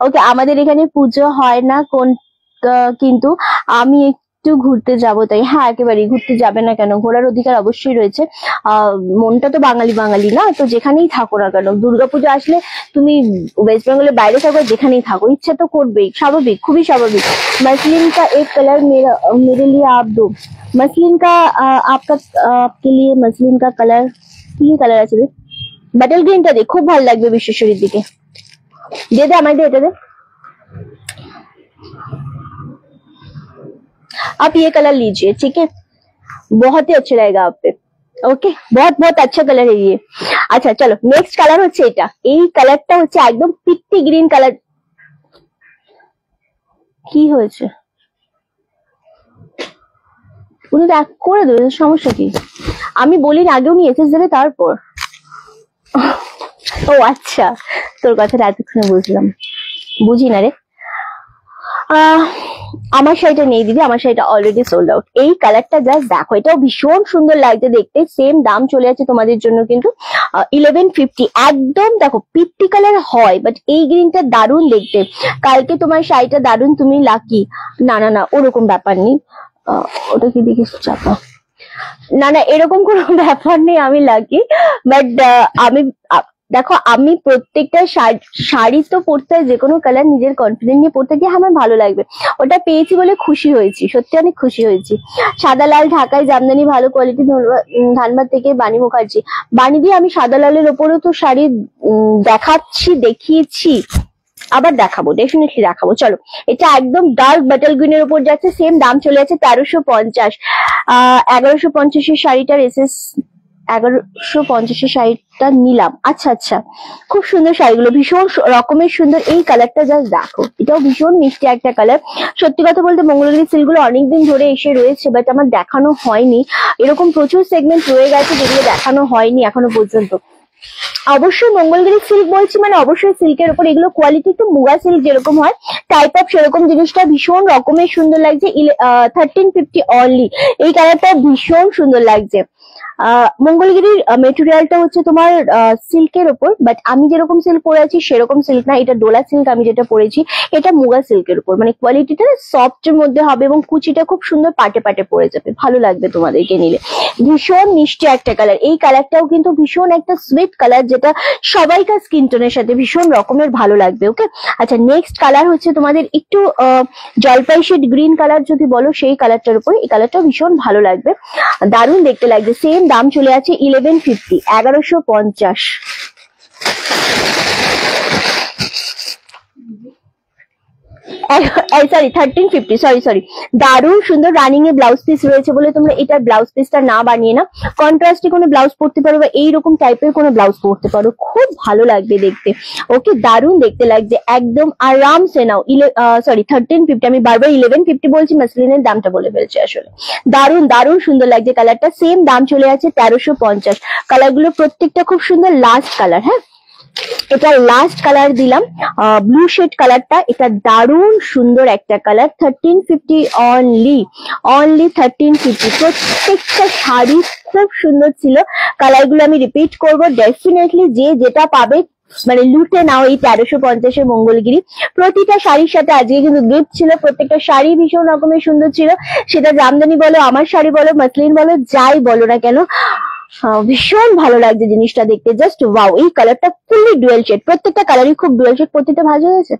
ওকে, আমাদের এখানে পুজো হয় না কিন্তু আমি একটু ঘুরতে যাবো, তাই। হ্যাঁ, একেবারেই, ঘুরতে যাবে না কেন, ঘোরার অধিকার অবশ্যই রয়েছে। মনটা তো বাঙালি বাঙালি না, তো যেখানেই থাকো না কেন, দুর্গাপুজো আসলে তুমি ওয়েস্ট বেঙ্গলের বাইরে থাকো, যেখানেই থাকো, ইচ্ছা তো করবেই, স্বাভাবিক, খুবই স্বাভাবিক। मसलिन का एक कलर मेरे लिए आप दो। मसलिन का आपके लिए मसलिन का कलर, কি কালার আছে রে? ব্যাটল গ্রিনটা দে, খুব ভালো লাগবে বিশ্বেশ্বরীর দিকে। দে, আমায় দে, এটা দে। आप ये कलर लीजिए, ठीक है, बहुत ही अच्छा रहेगा आप पे। ওকে, বহুত বহুত আচ্ছা কালার এই। আচ্ছা চলো নেক্সট কালার হচ্ছে এটা। এই কালারটা হচ্ছে একদম পিট্টি গ্রিন কালার। কি হয়েছে? উনি তো এক করে দেবে, সমস্যা কি? আমি বলিনি আগে উনি এসএস দেবে তারপর। ও আচ্ছা, তোর কথাটা এতক্ষণে বুঝলাম। বুঝি না রে। আমার শাড়িটা নেই দিদি, আমার শাড়িটা অলরেডি সোল্ড আউট। এই কালারটা জাস্ট দেখো, এটাও ভীষণ সুন্দর লাগছে দেখতে। সেম দাম চলে যাচ্ছে তোমাদের জন্য কিন্তু 1150। একদম দেখো পিট্টি কালার হয়, বাট এই গ্রিনটা দারুণ দেখতে। কালকে তোমার শাড়িটা দারুণ, তুমি লাকি। না না না, ওরকম ব্যাপার নেই। ওটা কি দেখিস চাপা? না না, এরকম কোনো ব্যাপার নেই, আমি লাকি। বাট আমি দেখো, আমি প্রত্যেকটা শাড়ি তো পরতে হয়, যে কোনো কালার নিজের কনফিডেন্স নিয়ে পরতে গিয়ে আমার ভালো লাগবে। ওটা পেয়েছি বলে খুশি হয়েছি, সত্যি অনেক খুশি হয়েছি। সাদা লাল ঢাকায় জামদানি ভালো কোয়ালিটি, ধানবাদ থেকে বাণী মুখার্জি। বাণী দিয়ে আমি সাদা লালের ওপরেও তো শাড়ি দেখিয়েছি, আবার দেখাবো, ডেফিনেটলি দেখাবো। চলো, এটা একদম ডার্ক বাটাল গ্রিনের উপর যাচ্ছে, সেম দাম চলে যাচ্ছে 1350। 1150 শাড়িটার এসএস 1150 শাড়িটা নিলাম। আচ্ছা আচ্ছা, খুব সুন্দর শাড়িগুলো, ভীষণ রকমের সুন্দর। এই কালারটা জাস্ট দেখো, এটাও ভীষণ মিষ্টি একটা কালার। সত্যি কথা বলতে মঙ্গলগিরি সিল্কগুলো অনেকদিন ধরে এসে রয়েছে, বাট আমার দেখানো হয়নি। এরকম প্রচুর সেগমেন্ট রয়ে গেছে যেগুলো দেখানো হয়নি এখনো পর্যন্ত। অবশ্যই মঙ্গলগিরি সিল্ক বলছি মানে অবশ্যই সিল্কের উপর, এগুলো কোয়ালিটি একটু মুগা সিল্ক যেরকম হয় টাইপ অফ, সেরকম জিনিসটা ভীষণ রকমের সুন্দর লাগছে। 1350 অনলি। এই কালারটা ভীষণ সুন্দর লাগছে। মঙ্গলগিরির মেটেরিয়ালটা হচ্ছে তোমার সিল্কের উপর, বাট আমি যেরকম সিল্ক পরে আছি সেরকম সিল্ক না, এটা ডোলা সিল্ক আমি যেটা পরেছি, এটা মুগা সিল্কের উপর। মানে কোয়ালিটিটা সফট এর মধ্যে হবে এবং কুচিটা খুব সুন্দর পাটে পাটে পড়ে যাবে, ভালো লাগবে তোমাদেরকে নিলে। ভীষণ মিষ্টি একটা কালার। এই কালারটাও কিন্তু ভীষণ একটা সুইট কালার, যেটা সবাইকার স্কিন টোনের সাথে ভীষণ রকমের ভালো লাগবে। ওকে, আচ্ছা নেক্সট কালার হচ্ছে তোমাদের একটু জলপাই শেড গ্রিন কালার যদি বলো, সেই কালারটার উপর। এই কালারটাও ভীষণ ভালো লাগবে, দারুণ দেখতে লাগবে। সেম দাম চলে আছে 1150, 1150। Sorry 1350, sorry. দারুণ সুন্দর রানিং এ ব্লাউজ পিস রয়েছে বলে তোমরা এটা ব্লাউজ পিসটা না বানিয়ে না কন্ট্রাস্টে কোনো ব্লাউজ পরতে পারো, বা এইরকম টাইপের কোনো ব্লাউজ পরতে পারো, খুব ভালো লাগবে দেখতে। ওকে, দারুণ দেখতে লাগছে একদম। আরামসে নাও। সরি 1350, আমি বারবার 1150 বলছি, মাসলিনের দামটা বলে ফেলছি আসলে। দারুণ দারুণ সুন্দর লাগছে কালারটা। সেম দাম চলে আছে 1350। কালারগুলো প্রত্যেকটা খুব সুন্দর। লাস্ট কালার, হ্যাঁ এটা লাস্ট কালার দিলাম, ব্লু শেড কালারটা। এটা দারুণ সুন্দর একটা কালার। 1350 অনলি, 1350। প্রত্যেকটা শাড়ি খুব সুন্দর ছিল। কালারগুলো আমি রিপিট করবো, ডেফিনেটলি যে যেটা পাবে মানে লুটে নাও এই 1350 মঙ্গলগিরি। প্রতিটা শাড়ির সাথে আজকে কিন্তু গিফট ছিল। প্রত্যেকটা শাড়ি ভীষণ রকমের সুন্দর ছিল, সেটা জামদানি বলো, আমার শাড়ি বলো, মাসলিন বলো, যাই বলো না কেন, ভীষণ ভালো লাগছে জিনিসটা দেখতে। Just wow. এই কালারটা ফুললি ডুয়েল শেড, প্রত্যেকটা কালারই খুব ডুয়েল শেড, প্রত্যেকটা ভালো হয়েছে।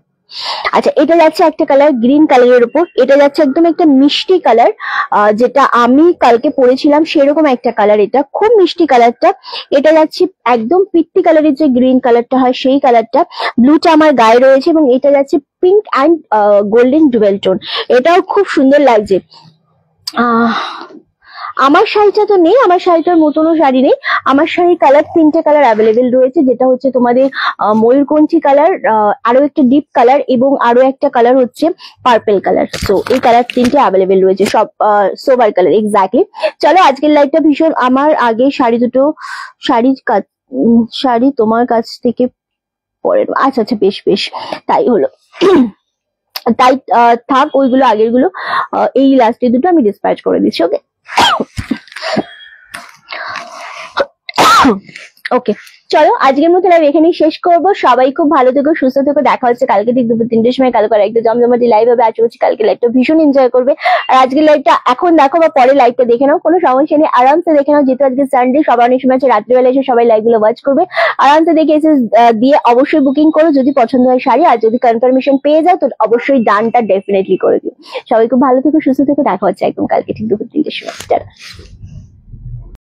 আচ্ছা, এটা যাচ্ছে একটা কালার গ্রিন কালারের উপর। এটা যাচ্ছে একদম একটা মিষ্টি কালার, যেটা আমি কালকে পরেছিলাম সেরকম একটা কালার। এটা খুব মিষ্টি কালারটা। এটা যাচ্ছে একদম পিট্টি কালারের যে গ্রিন কালারটা হয় সেই কালারটা। ব্লুটা আমার গায়ে রয়েছে এবং এটা যাচ্ছে pink and golden dual tone. এটাও খুব সুন্দর লাগছে। আমার শাড়িটা তো নেই, আমার শাড়িটার মতনও শাড়ি নেই। আমার শাড়ির কালার 3টে কালার অ্যাভেলেবেল রয়েছে, যেটা হচ্ছে তোমাদের ময়ূরকণ্ঠী কালার, আরো একটা ডিপ কালার এবং আরো একটা কালার হচ্ছে পার্পেল কালার। সো এই কালার 3টে অ্যাভেলেবেল রয়েছে, সব সোবার কালার এক্স্যাক্টলি। চলো আজকের লাইভটা ভীষণ, আমার আগে শাড়ি তোমার কাছ থেকে পরে। আচ্ছা আচ্ছা, বেশ বেশ, তাই হলো। তাই থাক ওইগুলো আগের গুলো, এই লাস্টে দুটো আমি ডিসপ্যাচ করে দিচ্ছি। ওকে ওকে, চলো আজকের মতো লাইভ এখানেই শেষ করবো। সবাই খুব ভালো থেকো, সুস্থ থেকো। দেখা হচ্ছে কালকে ঠিক দুপুর 3টের সময়। কালকে একটা জমজমাটি লাইভ হবে। আশা করছি কালকে লাইভটা ভীষণ এনজয় করবে। আর আজকের লাইভটা এখন দেখো বা পরে লাইভটা দেখে নাও, কোনো সমস্যা নেই, আরামসে দেখে নাও। যেহেতু আজকে সানডে, সবার অনেক সময় আছে রাত্রিবেলা এসে সবাই লাইভ গুলো ওয়াচ করবে। আরামসে দেখে এসে দিয়ে অবশ্যই বুকিং করো যদি পছন্দ হয় শাড়ি। আর যদি কনফার্মেশন পেয়ে যাও তো অবশ্যই ডানটা ডেফিনেটলি করে দিও। সবাই খুব ভালো থেকো, সুস্থ থেকো। দেখা হচ্ছে একদম কালকে ঠিক দুপুর 3টের সময়।